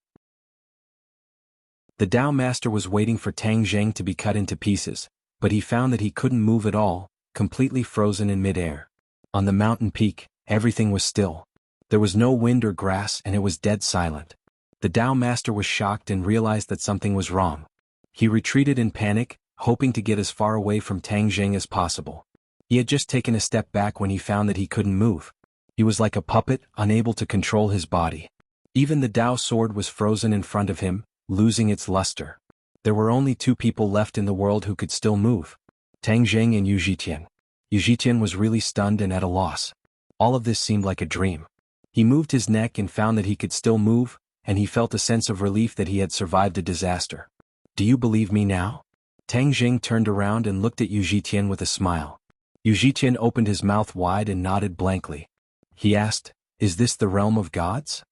The Tao Master was waiting for Tang Zheng to be cut into pieces, but he found that he couldn't move at all, completely frozen in midair. On the mountain peak, everything was still. There was no wind or grass, and it was dead silent. The Tao Master was shocked and realized that something was wrong. He retreated in panic, hoping to get as far away from Tang Zheng as possible. He had just taken a step back when he found that he couldn't move. He was like a puppet, unable to control his body. Even the Tao sword was frozen in front of him, losing its luster. There were only two people left in the world who could still move: Tang Zheng and Yu Zhitian. Yu Zhitian was really stunned and at a loss. All of this seemed like a dream. He moved his neck and found that he could still move, and he felt a sense of relief that he had survived a disaster. "Do you believe me now?" Tang Zheng turned around and looked at Yu Zhitian with a smile. Yu Zhitian opened his mouth wide and nodded blankly. He asked, "Is this the realm of gods?"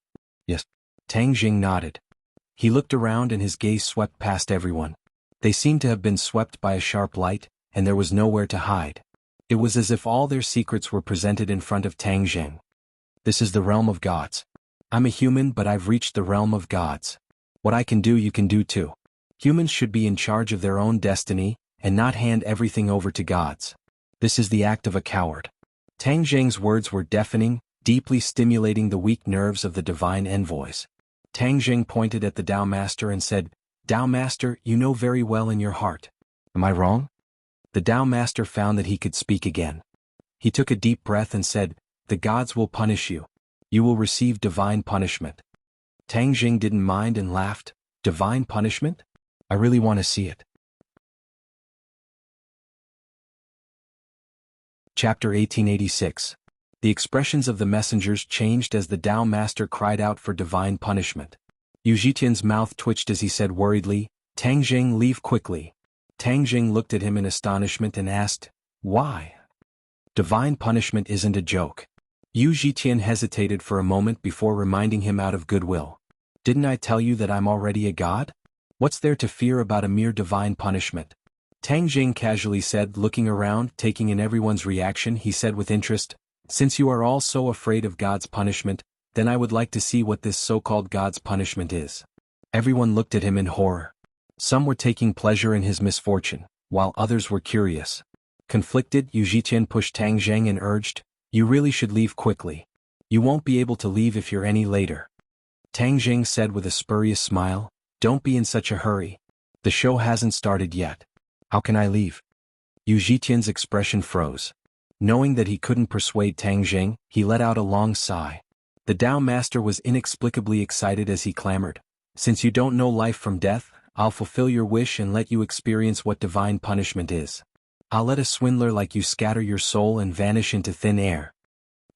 "Yes." Tang Zheng nodded. He looked around and his gaze swept past everyone. They seemed to have been swept by a sharp light, and there was nowhere to hide. It was as if all their secrets were presented in front of Tang Zheng. "This is the realm of gods. I'm a human, but I've reached the realm of gods. What I can do, you can do too. Humans should be in charge of their own destiny, and not hand everything over to gods. This is the act of a coward." Tang Zheng's words were deafening, deeply stimulating the weak nerves of the divine envoys. Tang Zheng pointed at the Tao Master and said, "Tao Master, you know very well in your heart. Am I wrong?" The Tao Master found that he could speak again. He took a deep breath and said, "The gods will punish you. You will receive divine punishment." Tang Zheng didn't mind and laughed. "Divine punishment? I really want to see it." Chapter 1886. The expressions of the messengers changed as the Tao Master cried out for divine punishment. Yu Zhitian's mouth twitched as he said worriedly, "Tang Zheng, leave quickly." Tang Zheng looked at him in astonishment and asked, "Why?" "Divine punishment isn't a joke." Yu Zhitian hesitated for a moment before reminding him out of goodwill. "Didn't I tell you that I'm already a god? What's there to fear about a mere divine punishment?" Tang Zheng casually said, looking around, taking in everyone's reaction. He said with interest, "Since you are all so afraid of God's punishment, then I would like to see what this so-called God's punishment is." Everyone looked at him in horror. Some were taking pleasure in his misfortune, while others were curious. Conflicted, Yu Zhitian pushed Tang Zheng and urged, "You really should leave quickly. You won't be able to leave if you're any later." Tang Zheng said with a spurious smile, "Don't be in such a hurry. The show hasn't started yet. How can I leave?" Yu Zhitian's expression froze. Knowing that he couldn't persuade Tang Zheng, he let out a long sigh. The Tao Master was inexplicably excited as he clamored, "Since you don't know life from death, I'll fulfill your wish and let you experience what divine punishment is. I'll let a swindler like you scatter your soul and vanish into thin air."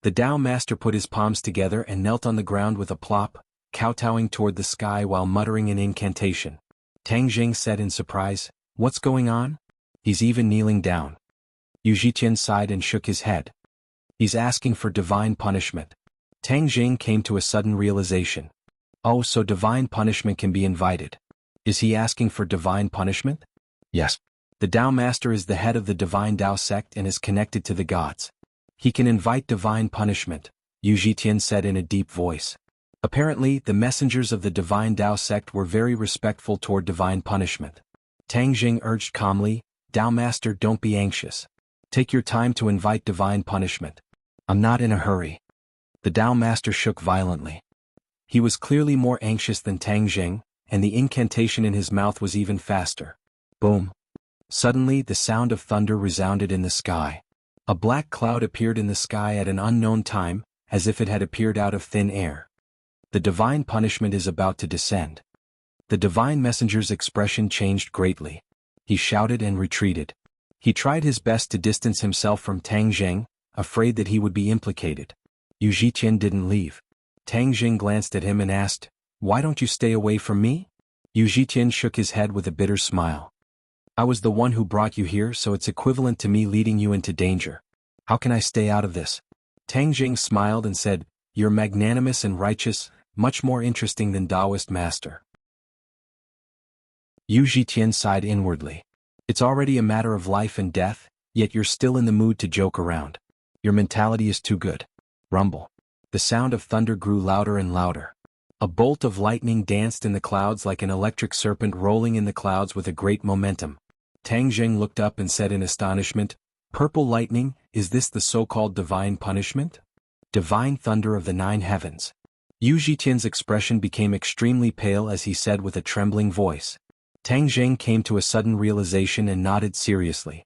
The Tao Master put his palms together and knelt on the ground with a plop, kowtowing toward the sky while muttering an incantation. Tang Zheng said in surprise, "What's going on?" "He's even kneeling down." Yu Zhitian sighed and shook his head. "He's asking for divine punishment." Tang Zheng came to a sudden realization. "Oh, so divine punishment can be invited. Is he asking for divine punishment?" "Yes." The Tao Master is the head of the divine Tao sect and is connected to the gods. He can invite divine punishment, Yu Zhitian said in a deep voice. Apparently, the messengers of the divine Tao sect were very respectful toward divine punishment. Tang Zheng urged calmly, "Tao Master, don't be anxious. Take your time to invite divine punishment. I'm not in a hurry." The Tao Master shook violently. He was clearly more anxious than Tang Zheng, and the incantation in his mouth was even faster. Boom. Suddenly, the sound of thunder resounded in the sky. A black cloud appeared in the sky at an unknown time, as if it had appeared out of thin air. The divine punishment is about to descend. The divine messenger's expression changed greatly. He shouted and retreated. He tried his best to distance himself from Tang Zheng, afraid that he would be implicated. Yu Zhitian didn't leave. Tang Zheng glanced at him and asked, "Why don't you stay away from me?" Yu Zhitian shook his head with a bitter smile. I was the one who brought you here, so it's equivalent to me leading you into danger. How can I stay out of this? Tang Jing smiled and said, "You're magnanimous and righteous, much more interesting than Taoist master." Yu Zhitian sighed inwardly. It's already a matter of life and death, yet you're still in the mood to joke around. Your mentality is too good. Rumble. The sound of thunder grew louder and louder. A bolt of lightning danced in the clouds like an electric serpent rolling in the clouds with a great momentum. Tang Jing looked up and said in astonishment, "Purple lightning, is this the so-called divine punishment? Divine thunder of the 9 heavens." Yu Zhitian's expression became extremely pale as he said with a trembling voice. Tang Jing came to a sudden realization and nodded seriously.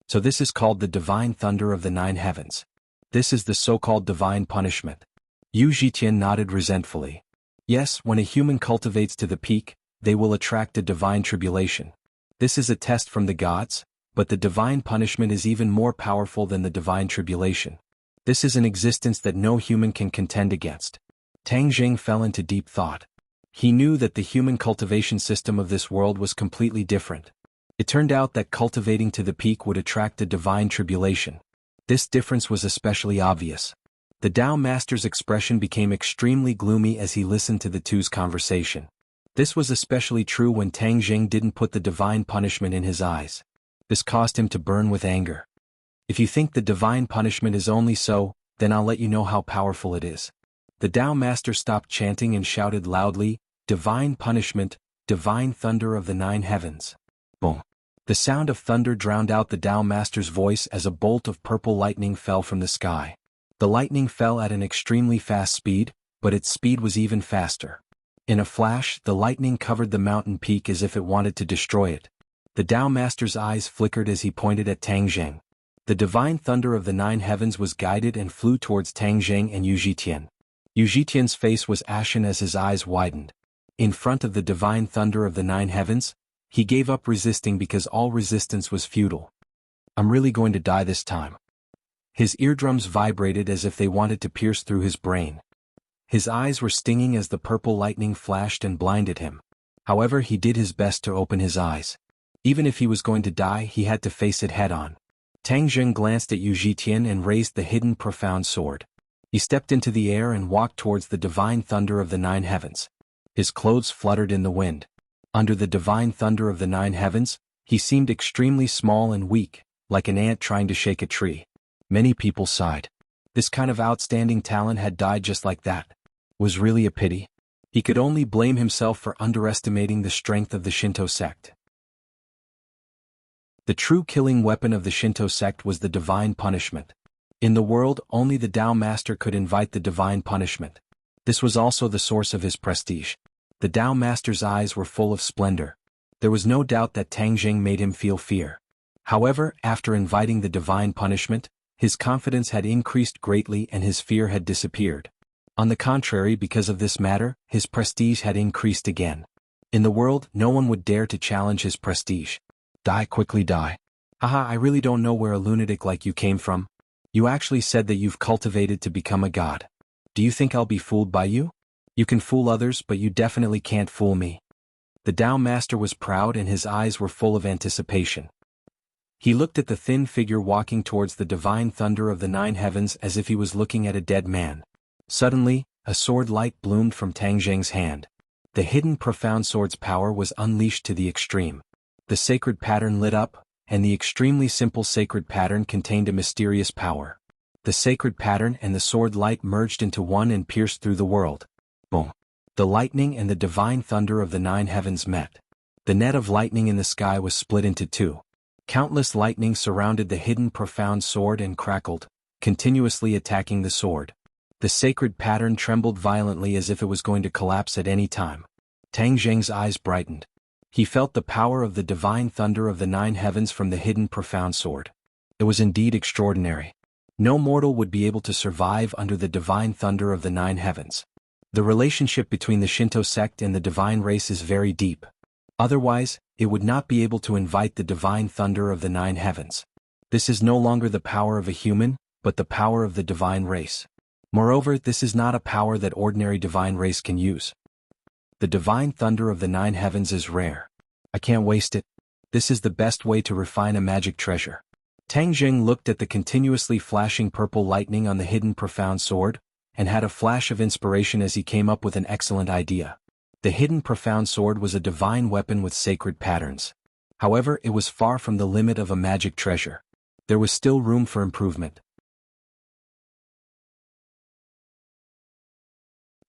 So this is called the divine thunder of the 9 heavens. This is the so-called divine punishment. Yu Zhitian nodded resentfully. Yes, when a human cultivates to the peak, they will attract a divine tribulation. This is a test from the gods, but the divine punishment is even more powerful than the divine tribulation. This is an existence that no human can contend against. Tang Jing fell into deep thought. He knew that the human cultivation system of this world was completely different. It turned out that cultivating to the peak would attract a divine tribulation. This difference was especially obvious. The Tao Master's expression became extremely gloomy as he listened to the two's conversation. This was especially true when Tang Jing didn't put the divine punishment in his eyes. This caused him to burn with anger. If you think the divine punishment is only so, then I'll let you know how powerful it is. The Tao Master stopped chanting and shouted loudly, "Divine punishment, divine thunder of the 9 heavens." Boom. The sound of thunder drowned out the Tao Master's voice as a bolt of purple lightning fell from the sky. The lightning fell at an extremely fast speed, but its speed was even faster. In a flash, the lightning covered the mountain peak as if it wanted to destroy it. The Tao Master's eyes flickered as he pointed at Tang Jing. The divine thunder of the 9 heavens was guided and flew towards Tang Jing and Yu Zhitian. Yu Zhitian's face was ashen as his eyes widened. In front of the divine thunder of the 9 heavens, he gave up resisting because all resistance was futile. I'm really going to die this time. His eardrums vibrated as if they wanted to pierce through his brain. His eyes were stinging as the purple lightning flashed and blinded him. However, he did his best to open his eyes. Even if he was going to die, he had to face it head-on. Tang Jing glanced at Yu Zhitian and raised the hidden profound sword. He stepped into the air and walked towards the divine thunder of the 9 heavens. His clothes fluttered in the wind. Under the divine thunder of the 9 heavens, he seemed extremely small and weak, like an ant trying to shake a tree. Many people sighed. This kind of outstanding talent had died just like that. Was really a pity. He could only blame himself for underestimating the strength of the Shinto sect. The true killing weapon of the Shinto sect was the divine punishment. In the world, only the Tao Master could invite the divine punishment. This was also the source of his prestige. The Tao Master's eyes were full of splendor. There was no doubt that Tang Jing made him feel fear. However, after inviting the divine punishment, his confidence had increased greatly and his fear had disappeared. On the contrary, because of this matter, his prestige had increased again. In the world, no one would dare to challenge his prestige. Die quickly, die. Haha, I really don't know where a lunatic like you came from. You actually said that you've cultivated to become a god. Do you think I'll be fooled by you? You can fool others, but you definitely can't fool me. The Tao Master was proud and his eyes were full of anticipation. He looked at the thin figure walking towards the divine thunder of the 9 heavens as if he was looking at a dead man. Suddenly, a sword light bloomed from Tang Jing's hand. The hidden profound sword's power was unleashed to the extreme. The sacred pattern lit up, and the extremely simple sacred pattern contained a mysterious power. The sacred pattern and the sword light merged into one and pierced through the world. Boom! The lightning and the divine thunder of the 9 heavens met. The net of lightning in the sky was split into two. Countless lightning surrounded the hidden profound sword and crackled, continuously attacking the sword. The sacred pattern trembled violently as if it was going to collapse at any time. Tang Jing's eyes brightened. He felt the power of the divine thunder of the 9 heavens from the hidden profound sword. It was indeed extraordinary. No mortal would be able to survive under the divine thunder of the 9 heavens. The relationship between the Shinto sect and the divine race is very deep. Otherwise, it would not be able to invite the divine thunder of the 9 heavens. This is no longer the power of a human, but the power of the divine race. Moreover, this is not a power that ordinary divine race can use. The divine thunder of the 9 heavens is rare. I can't waste it. This is the best way to refine a magic treasure. Tang Jing looked at the continuously flashing purple lightning on the hidden profound sword, and had a flash of inspiration as he came up with an excellent idea. The hidden profound sword was a divine weapon with sacred patterns. However, it was far from the limit of a magic treasure. There was still room for improvement.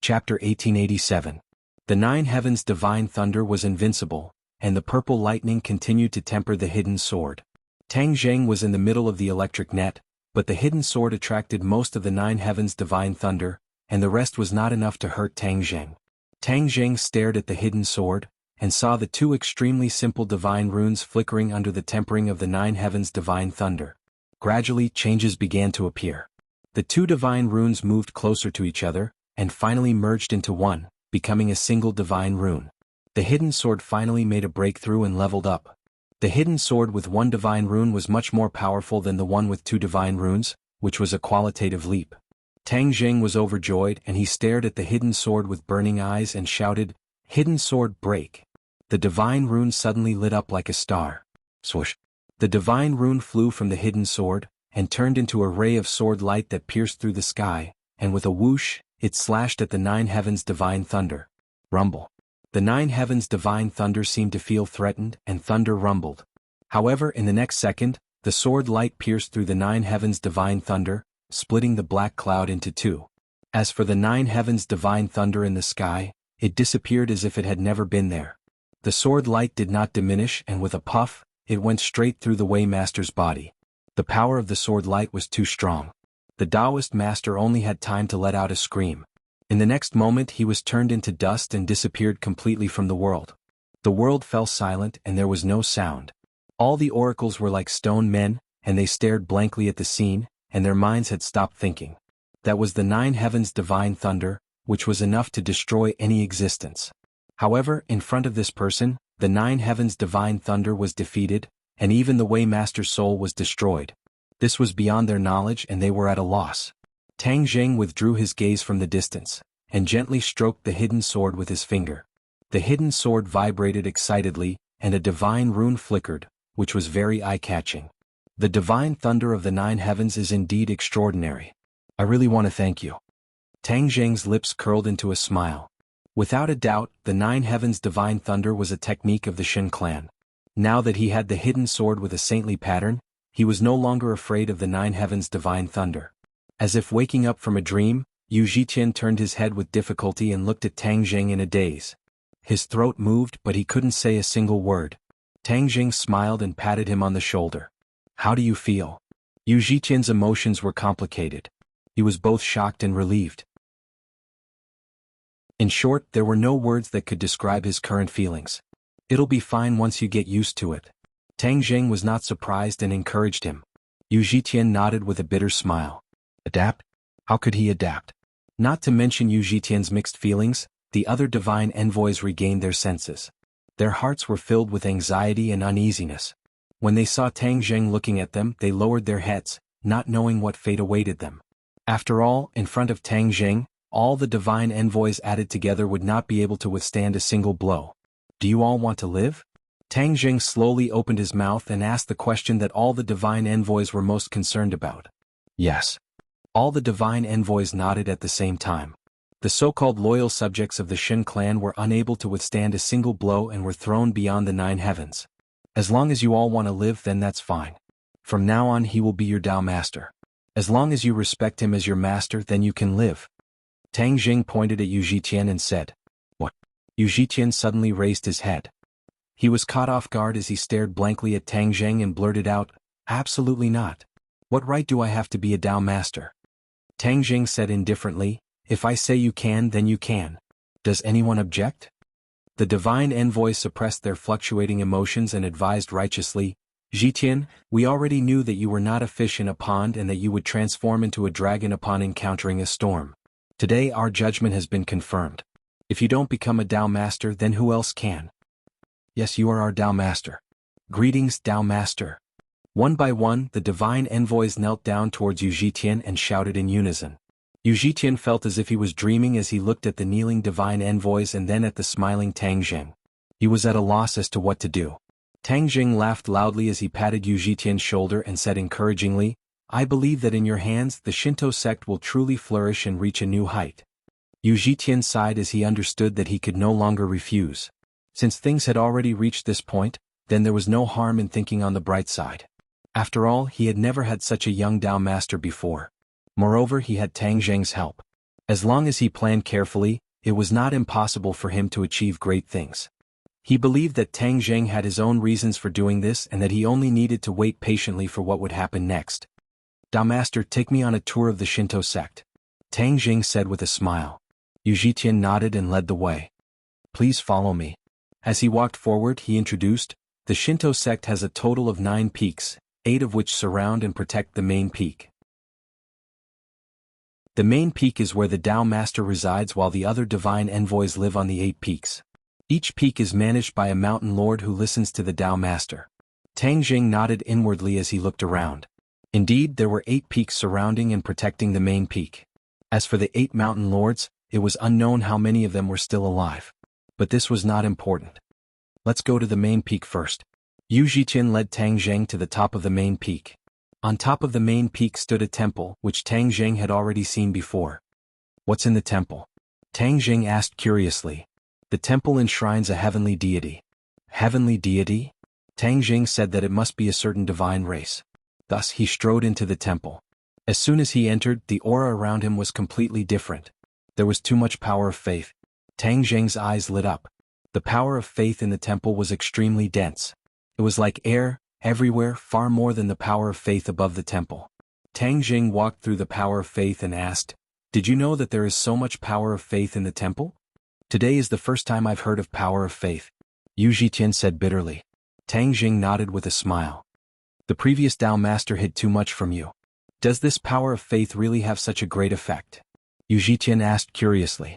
Chapter 1887. The Nine Heavens' divine thunder was invincible, and the purple lightning continued to temper the hidden sword. Tang Zheng was in the middle of the electric net, but the hidden sword attracted most of the Nine Heavens' divine thunder, and the rest was not enough to hurt Tang Zheng. Tang Zheng stared at the hidden sword, and saw the two extremely simple divine runes flickering under the tempering of the Nine Heavens' divine thunder. Gradually, changes began to appear. The two divine runes moved closer to each other, and finally merged into one, becoming a single divine rune. The hidden sword finally made a breakthrough and leveled up. The hidden sword with one divine rune was much more powerful than the one with two divine runes, which was a qualitative leap. Tang Jing was overjoyed, and he stared at the hidden sword with burning eyes and shouted, "Hidden sword, break!" The divine rune suddenly lit up like a star. Swoosh! The divine rune flew from the hidden sword, and turned into a ray of sword light that pierced through the sky, and with a whoosh, it slashed at the Nine Heavens' divine thunder. Rumble. The Nine Heavens' divine thunder seemed to feel threatened, and thunder rumbled. However, in the next second, the sword light pierced through the Nine Heavens' divine thunder, splitting the black cloud into two. As for the Nine Heavens' divine thunder in the sky, it disappeared as if it had never been there. The sword light did not diminish, and with a puff, it went straight through the Waymaster's body. The power of the sword light was too strong. The Taoist master only had time to let out a scream. In the next moment he was turned into dust and disappeared completely from the world. The world fell silent and there was no sound. All the oracles were like stone men, and they stared blankly at the scene, and their minds had stopped thinking. That was the Nine Heavens' divine thunder, which was enough to destroy any existence. However, in front of this person, the Nine Heavens' divine thunder was defeated, and even the Waymaster's soul was destroyed. This was beyond their knowledge and they were at a loss. Tang Jing withdrew his gaze from the distance, and gently stroked the hidden sword with his finger. The hidden sword vibrated excitedly, and a divine rune flickered, which was very eye-catching. The divine thunder of the Nine Heavens is indeed extraordinary. I really want to thank you. Tang Jing's lips curled into a smile. Without a doubt, the Nine Heavens' divine thunder was a technique of the Shen clan. Now that he had the hidden sword with a saintly pattern, he was no longer afraid of the Nine Heavens' divine thunder. As if waking up from a dream, Yu Zhiqian turned his head with difficulty and looked at Tang Jing in a daze. His throat moved, but he couldn't say a single word. Tang Jing smiled and patted him on the shoulder. "How do you feel?" Yu Zhiqian's emotions were complicated. He was both shocked and relieved. In short, there were no words that could describe his current feelings. "It'll be fine once you get used to it." Tang Jing was not surprised and encouraged him. Yu Zhiqian nodded with a bitter smile. Adapt? How could he adapt? Not to mention Yu Zhiqian's mixed feelings, the other divine envoys regained their senses. Their hearts were filled with anxiety and uneasiness. When they saw Tang Jing looking at them, they lowered their heads, not knowing what fate awaited them. After all, in front of Tang Jing, all the divine envoys added together would not be able to withstand a single blow. "Do you all want to live?" Tang Jing slowly opened his mouth and asked the question that all the divine envoys were most concerned about. Yes. All the divine envoys nodded at the same time. The so-called loyal subjects of the Shen clan were unable to withstand a single blow and were thrown beyond the Nine Heavens. "As long as you all want to live, then that's fine. From now on he will be your Tao master. As long as you respect him as your master, then you can live." Tang Jing pointed at Yu Zhiqian and said, "What?" Yu Zhiqian suddenly raised his head. He was caught off guard as he stared blankly at Tang Jing and blurted out, "Absolutely not. What right do I have to be a Tao master?" Tang Jing said indifferently, "If I say you can, then you can. Does anyone object?" The divine envoys suppressed their fluctuating emotions and advised righteously, "Zhiqian, we already knew that you were not a fish in a pond and that you would transform into a dragon upon encountering a storm. Today our judgment has been confirmed. If you don't become a Tao master, then who else can?" "Yes, you are our Tao master." "Greetings, Tao master." One by one, the divine envoys knelt down towards Yu Zhiqian and shouted in unison. Yu Zhiqian felt as if he was dreaming as he looked at the kneeling divine envoys and then at the smiling Tang Jing. He was at a loss as to what to do. Tang Jing laughed loudly as he patted Yu Zhitian's shoulder and said encouragingly, I believe that in your hands the Shinto sect will truly flourish and reach a new height. Yu Zhitian sighed as he understood that he could no longer refuse. Since things had already reached this point, then there was no harm in thinking on the bright side. After all, he had never had such a young Tao master before. Moreover, he had Tang Jing's help. As long as he planned carefully, it was not impossible for him to achieve great things. He believed that Tang Jing had his own reasons for doing this and that he only needed to wait patiently for what would happen next. Tao Master, take me on a tour of the Shinto sect. Tang Jing said with a smile. Yu Zhitian nodded and led the way. Please follow me. As he walked forward, he introduced, the Shinto sect has a total of 9 peaks, 8 of which surround and protect the main peak. The main peak is where the Tao Master resides while the other divine envoys live on the 8 peaks. Each peak is managed by a mountain lord who listens to the Tao Master. Tang Jing nodded inwardly as he looked around. Indeed, there were 8 peaks surrounding and protecting the main peak. As for the 8 mountain lords, it was unknown how many of them were still alive. But this was not important. Let's go to the main peak first. Yu Zhitian led Tang Jing to the top of the main peak. On top of the main peak stood a temple, which Tang Jing had already seen before. What's in the temple? Tang Jing asked curiously. The temple enshrines a heavenly deity. Heavenly deity? Tang Jing said that it must be a certain divine race. Thus he strode into the temple. As soon as he entered, the aura around him was completely different. There was too much power of faith. Tang Jing's eyes lit up. The power of faith in the temple was extremely dense. It was like air, everywhere, far more than the power of faith above the temple. Tang Jing walked through the power of faith and asked, Did you know that there is so much power of faith in the temple? Today is the first time I've heard of power of faith. Yu Zhitian said bitterly. Tang Jing nodded with a smile. The previous Tao Master hid too much from you. Does this power of faith really have such a great effect? Yu Zhitian asked curiously.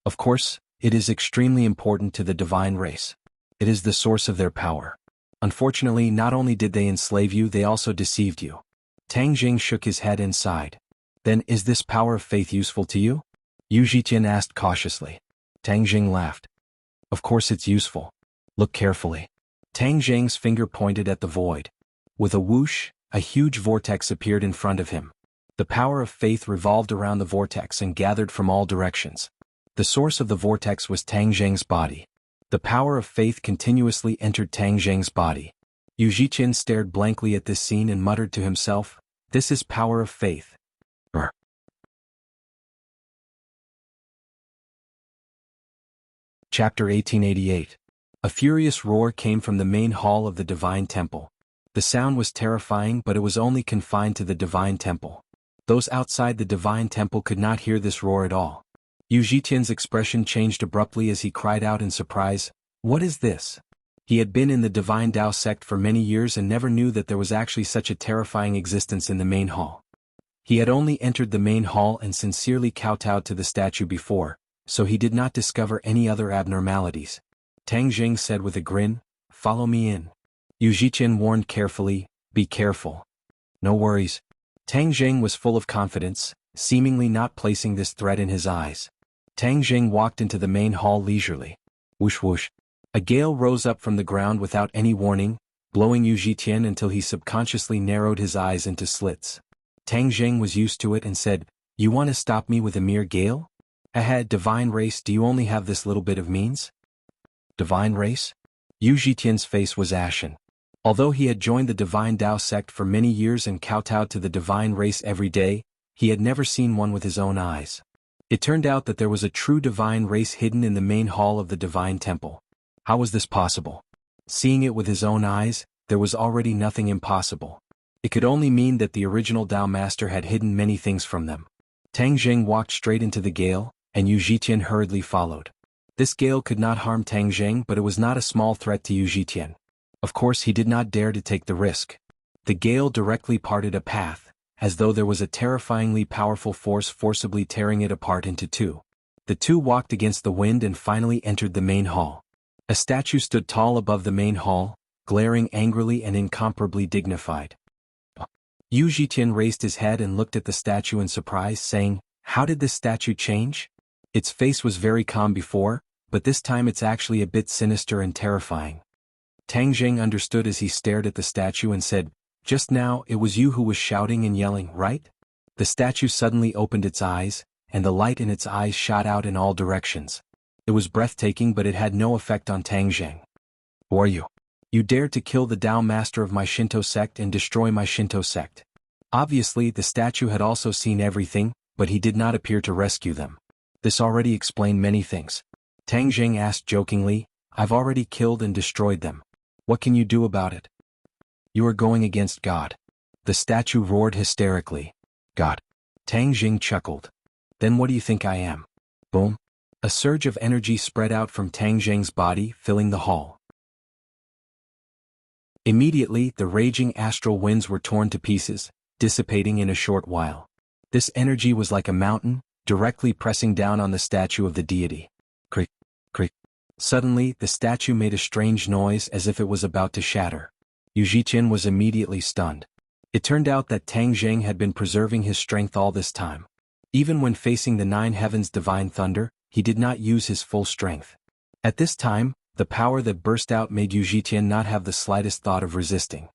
Of course, it is extremely important to the divine race. It is the source of their power. Unfortunately, not only did they enslave you, they also deceived you. Tang Jing shook his head and sighed. Then, is this power of faith useful to you? Yu Zhitian asked cautiously. Tang Jing laughed. Of course it's useful. Look carefully. Tang Jing's finger pointed at the void. With a whoosh, a huge vortex appeared in front of him. The power of faith revolved around the vortex and gathered from all directions. The source of the vortex was Tang Jing's body. The power of faith continuously entered Tang Jing's body. Yu Zhitian stared blankly at this scene and muttered to himself, This is power of faith. Chapter 1888. A furious roar came from the main hall of the Divine Temple. The sound was terrifying, but it was only confined to the Divine Temple. Those outside the Divine Temple could not hear this roar at all. Yu Zhitian's expression changed abruptly as he cried out in surprise, What is this? He had been in the Divine Tao sect for many years and never knew that there was actually such a terrifying existence in the main hall. He had only entered the main hall and sincerely kowtowed to the statue before, so he did not discover any other abnormalities. Tang Jing said with a grin, Follow me in. Yu Zhitian warned carefully, Be careful. No worries. Tang Jing was full of confidence, seemingly not placing this threat in his eyes. Tang Jing walked into the main hall leisurely. Whoosh whoosh. A gale rose up from the ground without any warning, blowing Yu Zhitian until he subconsciously narrowed his eyes into slits. Tang Jing was used to it and said, You want to stop me with a mere gale? Ahead, divine race, do you only have this little bit of means? Divine race? Yu Zhitian's face was ashen. Although he had joined the Divine Tao sect for many years and kowtowed to the divine race every day, he had never seen one with his own eyes. It turned out that there was a true divine race hidden in the main hall of the Divine Temple. How was this possible? Seeing it with his own eyes, there was already nothing impossible. It could only mean that the original Tao Master had hidden many things from them. Tang Jing walked straight into the gale, and Yu Zhitian hurriedly followed. This gale could not harm Tang Jing, but it was not a small threat to Yu Zhitian. Of course, he did not dare to take the risk. The gale directly parted a path, as though there was a terrifyingly powerful force forcibly tearing it apart into two. The two walked against the wind and finally entered the main hall. A statue stood tall above the main hall, glaring angrily and incomparably dignified. Yu Zhitian raised his head and looked at the statue in surprise, saying, How did this statue change? Its face was very calm before, but this time it's actually a bit sinister and terrifying. Tang Jing understood as he stared at the statue and said, "Just now it was you who was shouting and yelling, right?" The statue suddenly opened its eyes, and the light in its eyes shot out in all directions. It was breathtaking, but it had no effect on Tang Jing. "Who are you? You dared to kill the Tao master of my Shinto sect and destroy my Shinto sect." Obviously, the statue had also seen everything, but he did not appear to rescue them. This already explained many things. Tang Jing asked jokingly, "I've already killed and destroyed them. What can you do about it?" "You are going against God." The statue roared hysterically. "God." Tang Jing chuckled. "Then what do you think I am?" Boom. A surge of energy spread out from Tang Jing's body, filling the hall. Immediately, the raging astral winds were torn to pieces, dissipating in a short while. This energy was like a mountain, directly pressing down on the statue of the deity. Creak, creak. Suddenly, the statue made a strange noise as if it was about to shatter. Yu Zhiqian was immediately stunned. It turned out that Tang Jing had been preserving his strength all this time. Even when facing the 9 heavens' divine thunder, he did not use his full strength. At this time, the power that burst out made Yu Zhiqian not have the slightest thought of resisting.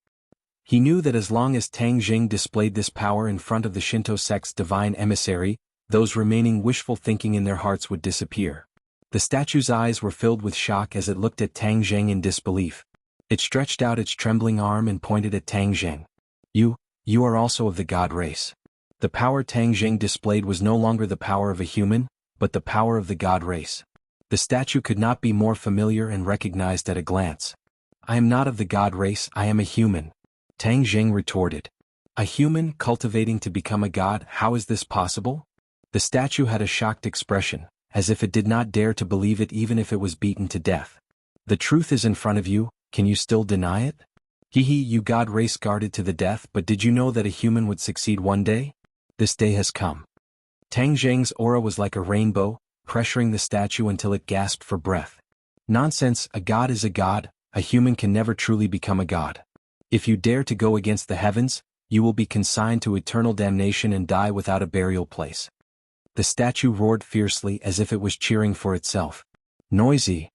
He knew that as long as Tang Jing displayed this power in front of the Shinto sect's divine emissary, those remaining wishful thinking in their hearts would disappear. The statue's eyes were filled with shock as it looked at Tang Jing in disbelief. It stretched out its trembling arm and pointed at Tang Jing. You are also of the god race." The power Tang Jing displayed was no longer the power of a human, but the power of the god race. The statue could not be more familiar and recognized at a glance. "I am not of the god race, I am a human," Tang Jing retorted. "A human cultivating to become a god, how is this possible?" The statue had a shocked expression, as if it did not dare to believe it even if it was beaten to death. "The truth is in front of you, can you still deny it? You god race guarded to the death, but did you know that a human would succeed one day? This day has come." Tang Jing's aura was like a rainbow, pressuring the statue until it gasped for breath. "Nonsense, a god is a god, a human can never truly become a god. If you dare to go against the heavens, you will be consigned to eternal damnation and die without a burial place." The statue roared fiercely as if it was cheering for itself. "Noisy."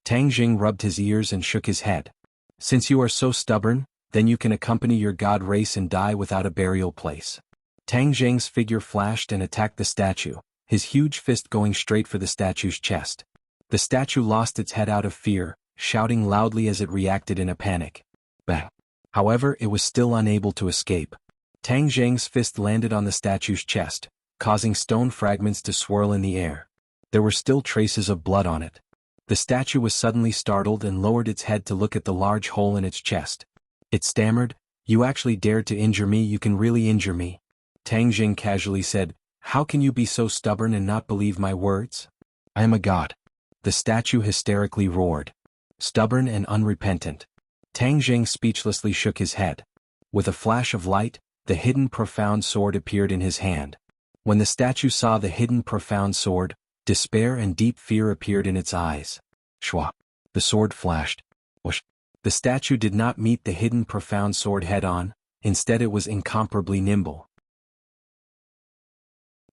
Tang Jing rubbed his ears and shook his head. "Since you are so stubborn, then you can accompany your god race and die without a burial place." Tang Jing's figure flashed and attacked the statue, his huge fist going straight for the statue's chest. The statue lost its head out of fear, shouting loudly as it reacted in a panic. Bang! However, it was still unable to escape. Tang Jing's fist landed on the statue's chest, causing stone fragments to swirl in the air. There were still traces of blood on it. The statue was suddenly startled and lowered its head to look at the large hole in its chest. It stammered, "You actually dared to injure me, you can really injure me." Tang Jing casually said, "How can you be so stubborn and not believe my words? I am a god." The statue hysterically roared. "Stubborn and unrepentant." Tang Jing speechlessly shook his head. With a flash of light, the hidden profound sword appeared in his hand. When the statue saw the hidden profound sword, despair and deep fear appeared in its eyes. Shwa! The sword flashed. Whoosh! The statue did not meet the hidden profound sword head-on, instead it was incomparably nimble.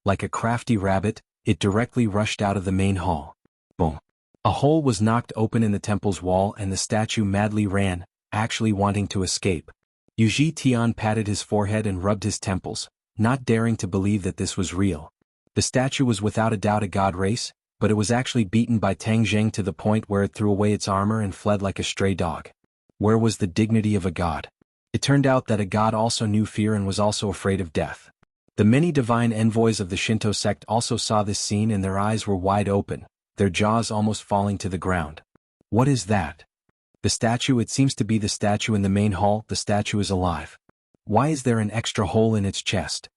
Like a crafty rabbit, it directly rushed out of the main hall. Boom! A hole was knocked open in the temple's wall and the statue madly ran, actually wanting to escape. Yu Zhiqian patted his forehead and rubbed his temples, not daring to believe that this was real. The statue was without a doubt a god race, but it was actually beaten by Tang Jing to the point where it threw away its armor and fled like a stray dog. Where was the dignity of a god? It turned out that a god also knew fear and was also afraid of death. The many divine envoys of the Shinto sect also saw this scene and their eyes were wide open, their jaws almost falling to the ground. What is that? The statue, it seems to be the statue in the main hall, the statue is alive. Why is there an extra hole in its chest?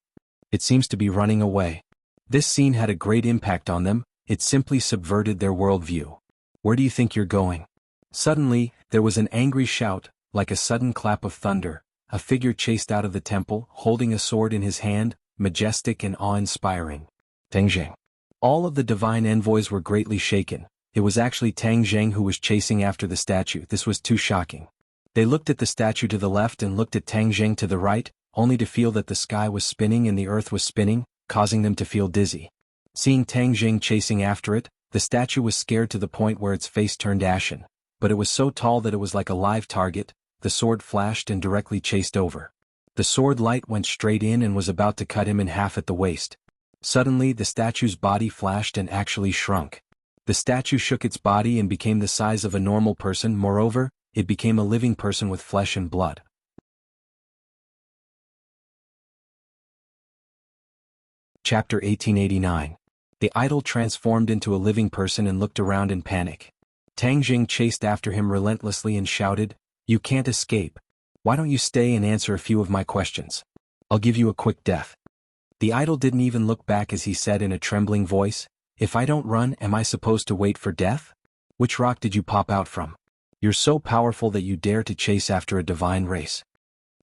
It seems to be running away. This scene had a great impact on them, it simply subverted their worldview. Where do you think you're going? Suddenly, there was an angry shout, like a sudden clap of thunder. A figure chased out of the temple, holding a sword in his hand, majestic and awe-inspiring. Tang Jing. All of the divine envoys were greatly shaken. It was actually Tang Jing who was chasing after the statue. This was too shocking. They looked at the statue to the left and looked at Tang Jing to the right, only to feel that the sky was spinning and the earth was spinning, causing them to feel dizzy. Seeing Tang Jing chasing after it, the statue was scared to the point where its face turned ashen. but it was so tall that it was like a live target. The sword flashed and directly chased over. The sword light went straight in and was about to cut him in half at the waist. Suddenly the statue's body flashed and actually shrunk. The statue shook its body and became the size of a normal person. Moreover, it became a living person with flesh and blood. Chapter 1889. The idol transformed into a living person and looked around in panic. Tang Jing chased after him relentlessly and shouted, "You can't escape. Why don't you stay and answer a few of my questions? I'll give you a quick death." The idol didn't even look back as he said in a trembling voice, "If I don't run, am I supposed to wait for death? Which rock did you pop out from? You're so powerful that you dare to chase after a divine race."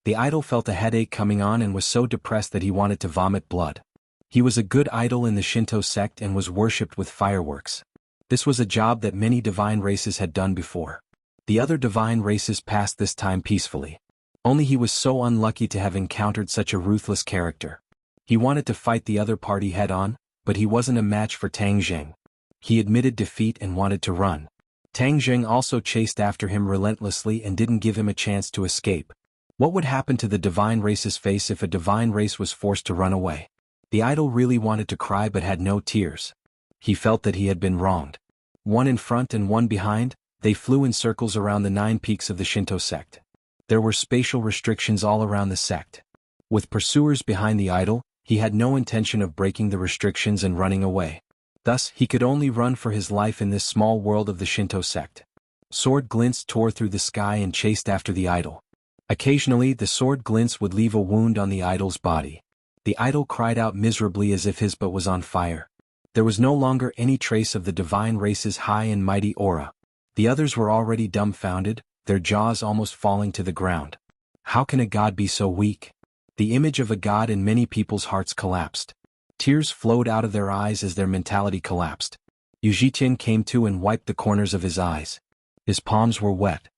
The idol felt a headache coming on and was so depressed that he wanted to vomit blood. He was a good idol in the Shinto sect and was worshipped with fireworks. This was a job that many divine races had done before. The other divine races passed this time peacefully. Only he was so unlucky to have encountered such a ruthless character. He wanted to fight the other party head-on, but he wasn't a match for Tang Jing. He admitted defeat and wanted to run. Tang Jing also chased after him relentlessly and didn't give him a chance to escape. What would happen to the divine race's face if a divine race was forced to run away? The idol really wanted to cry but had no tears. He felt that he had been wronged. One in front and one behind, they flew in circles around the 9 peaks of the Shinto sect. There were spatial restrictions all around the sect. With pursuers behind the idol, he had no intention of breaking the restrictions and running away. Thus, he could only run for his life in this small world of the Shinto sect. Sword glints tore through the sky and chased after the idol. Occasionally, the sword glints would leave a wound on the idol's body. The idol cried out miserably as if his butt was on fire. There was no longer any trace of the divine race's high and mighty aura. The others were already dumbfounded, their jaws almost falling to the ground. How can a god be so weak? The image of a god in many people's hearts collapsed. Tears flowed out of their eyes as their mentality collapsed. Yu Zhitian came to and wiped the corners of his eyes. His palms were wet.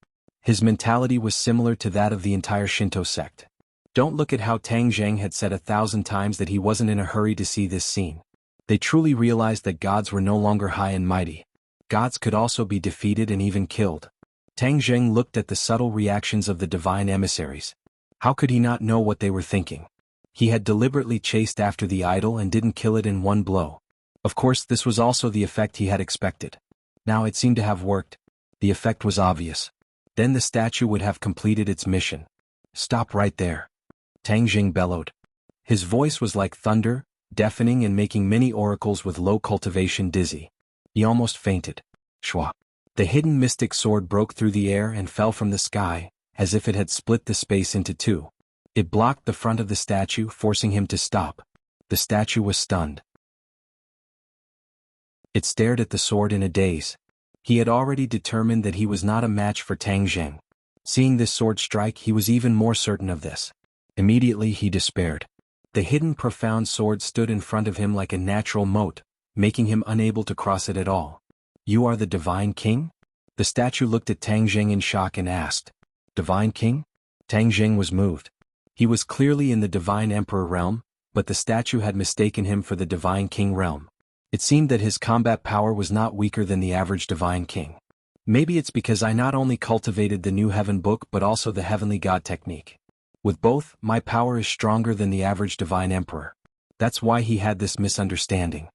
His mentality was similar to that of the entire Shinto sect. Don't look at how Tang Jing had said 1,000 times that he wasn't in a hurry to see this scene. They truly realized that gods were no longer high and mighty. Gods could also be defeated and even killed. Tang Jing looked at the subtle reactions of the divine emissaries. How could he not know what they were thinking? He had deliberately chased after the idol and didn't kill it in one blow. Of course, this was also the effect he had expected. Now it seemed to have worked. The effect was obvious. Then the statue would have completed its mission. "Stop right there," Tang Jing bellowed. His voice was like thunder, deafening and making many oracles with low cultivation dizzy. He almost fainted. Shwa. The hidden mystic sword broke through the air and fell from the sky, as if it had split the space into 2. It blocked the front of the statue, forcing him to stop. The statue was stunned. It stared at the sword in a daze. He had already determined that he was not a match for Tang Jing. Seeing this sword strike, he was even more certain of this. Immediately he despaired. The hidden profound sword stood in front of him like a natural moat, making him unable to cross it at all. "You are the Divine King?" The statue looked at Tang Jing in shock and asked. "Divine King?" Tang Jing was moved. He was clearly in the Divine Emperor realm, but the statue had mistaken him for the Divine King realm. It seemed that his combat power was not weaker than the average Divine King. "Maybe it's because I not only cultivated the New Heaven book but also the Heavenly God technique. With both, my power is stronger than the average Divine Emperor. That's why he had this misunderstanding."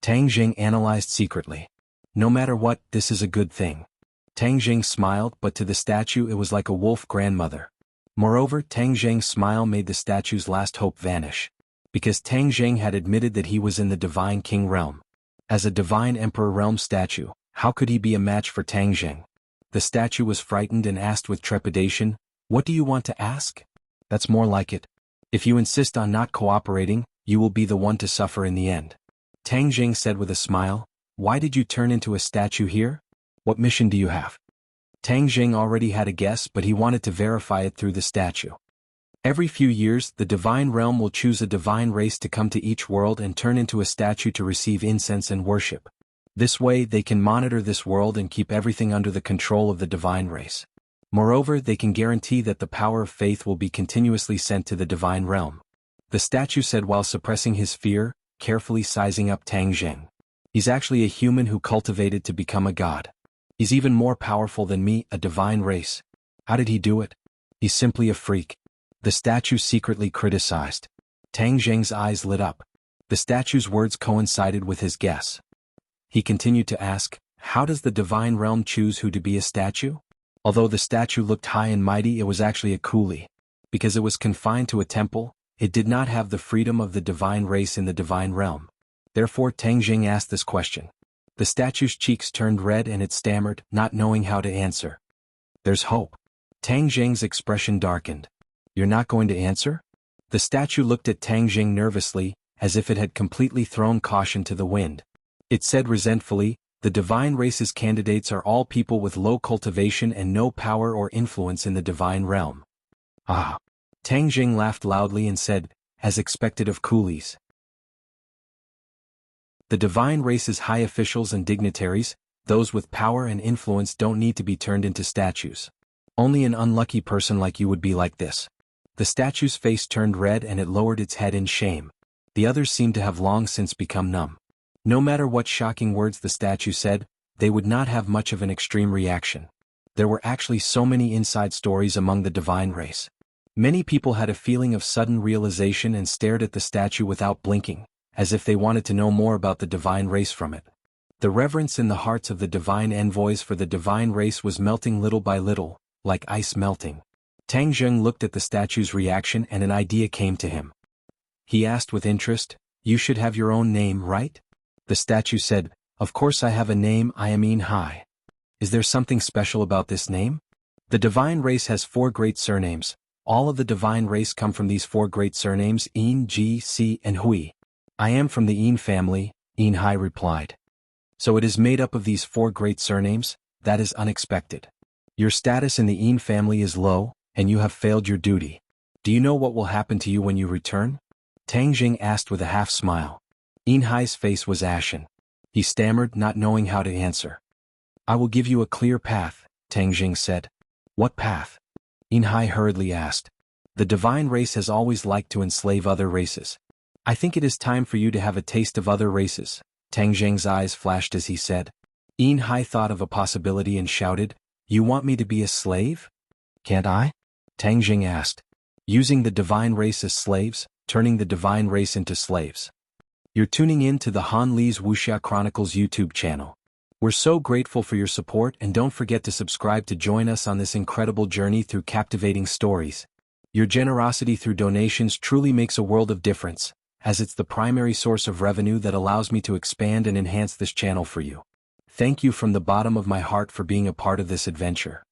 Tang Jing analyzed secretly. "No matter what, this is a good thing." Tang Jing smiled, but to the statue it was like a wolf grandmother. Moreover, Tang Jing's smile made the statue's last hope vanish. Because Tang Jing had admitted that he was in the Divine King realm. As a Divine Emperor realm statue, how could he be a match for Tang Jing? The statue was frightened and asked with trepidation, "What do you want to ask?" "That's more like it. If you insist on not cooperating, you will be the one to suffer in the end." Tang Jing said with a smile, "Why did you turn into a statue here? What mission do you have?" Tang Jing already had a guess, but he wanted to verify it through the statue. "Every few years, the divine realm will choose a divine race to come to each world and turn into a statue to receive incense and worship. This way, they can monitor this world and keep everything under the control of the divine race. Moreover, they can guarantee that the power of faith will be continuously sent to the divine realm." The statue said while suppressing his fear, carefully sizing up Tang Jing. "He's actually a human who cultivated to become a god. He's even more powerful than me, a divine race. How did he do it? He's simply a freak. The statue secretly criticized. Tang Zheng's eyes lit up. The statue's words coincided with his guess. He continued to ask, how does the divine realm choose who to be a statue? Although the statue looked high and mighty, it was actually a coolie. Because it was confined to a temple, it did not have the freedom of the divine race in the divine realm. Therefore Tang Zheng asked this question. The statue's cheeks turned red and it stammered, not knowing how to answer. There's hope. Tang Zheng's expression darkened. You're not going to answer? The statue looked at Tang Zheng nervously, as if it had completely thrown caution to the wind. It said resentfully, the divine race's candidates are all people with low cultivation and no power or influence in the divine realm. Ah! Tang Zheng laughed loudly and said, as expected of coolies. The divine race's high officials and dignitaries, those with power and influence, don't need to be turned into statues. Only an unlucky person like you would be like this. The statue's face turned red and it lowered its head in shame. The others seemed to have long since become numb. No matter what shocking words the statue said, they would not have much of an extreme reaction. There were actually so many inside stories among the divine race. Many people had a feeling of sudden realization and stared at the statue without blinking, as if they wanted to know more about the divine race from it. The reverence in the hearts of the divine envoys for the divine race was melting little by little, like ice melting. Tang Zheng looked at the statue's reaction and an idea came to him. He asked with interest, you should have your own name, right? The statue said, of course I have a name, I am Yin Hai. Is there something special about this name? The divine race has 4 great surnames. All of the divine race come from these 4 great surnames, Yin, Ji, Si, and Hui. I am from the Yin family, Yin Hai replied. So it is made up of these 4 great surnames? That is unexpected. Your status in the Yin family is low, and you have failed your duty. Do you know what will happen to you when you return? Tang Zheng asked with a half-smile. Yin Hai's face was ashen. He stammered, not knowing how to answer. I will give you a clear path, Tang Zheng said. What path? Yin Hai hurriedly asked. The divine race has always liked to enslave other races. I think it is time for you to have a taste of other races. Tang Zheng's eyes flashed as he said. Yin Hai thought of a possibility and shouted, you want me to be a slave? Can't I? Tang Zheng asked. Using the divine race as slaves, turning the divine race into slaves. You're tuning in to the Han Li's Wuxia Chronicles YouTube channel. We're so grateful for your support and don't forget to subscribe to join us on this incredible journey through captivating stories. Your generosity through donations truly makes a world of difference, as it's the primary source of revenue that allows me to expand and enhance this channel for you. Thank you from the bottom of my heart for being a part of this adventure.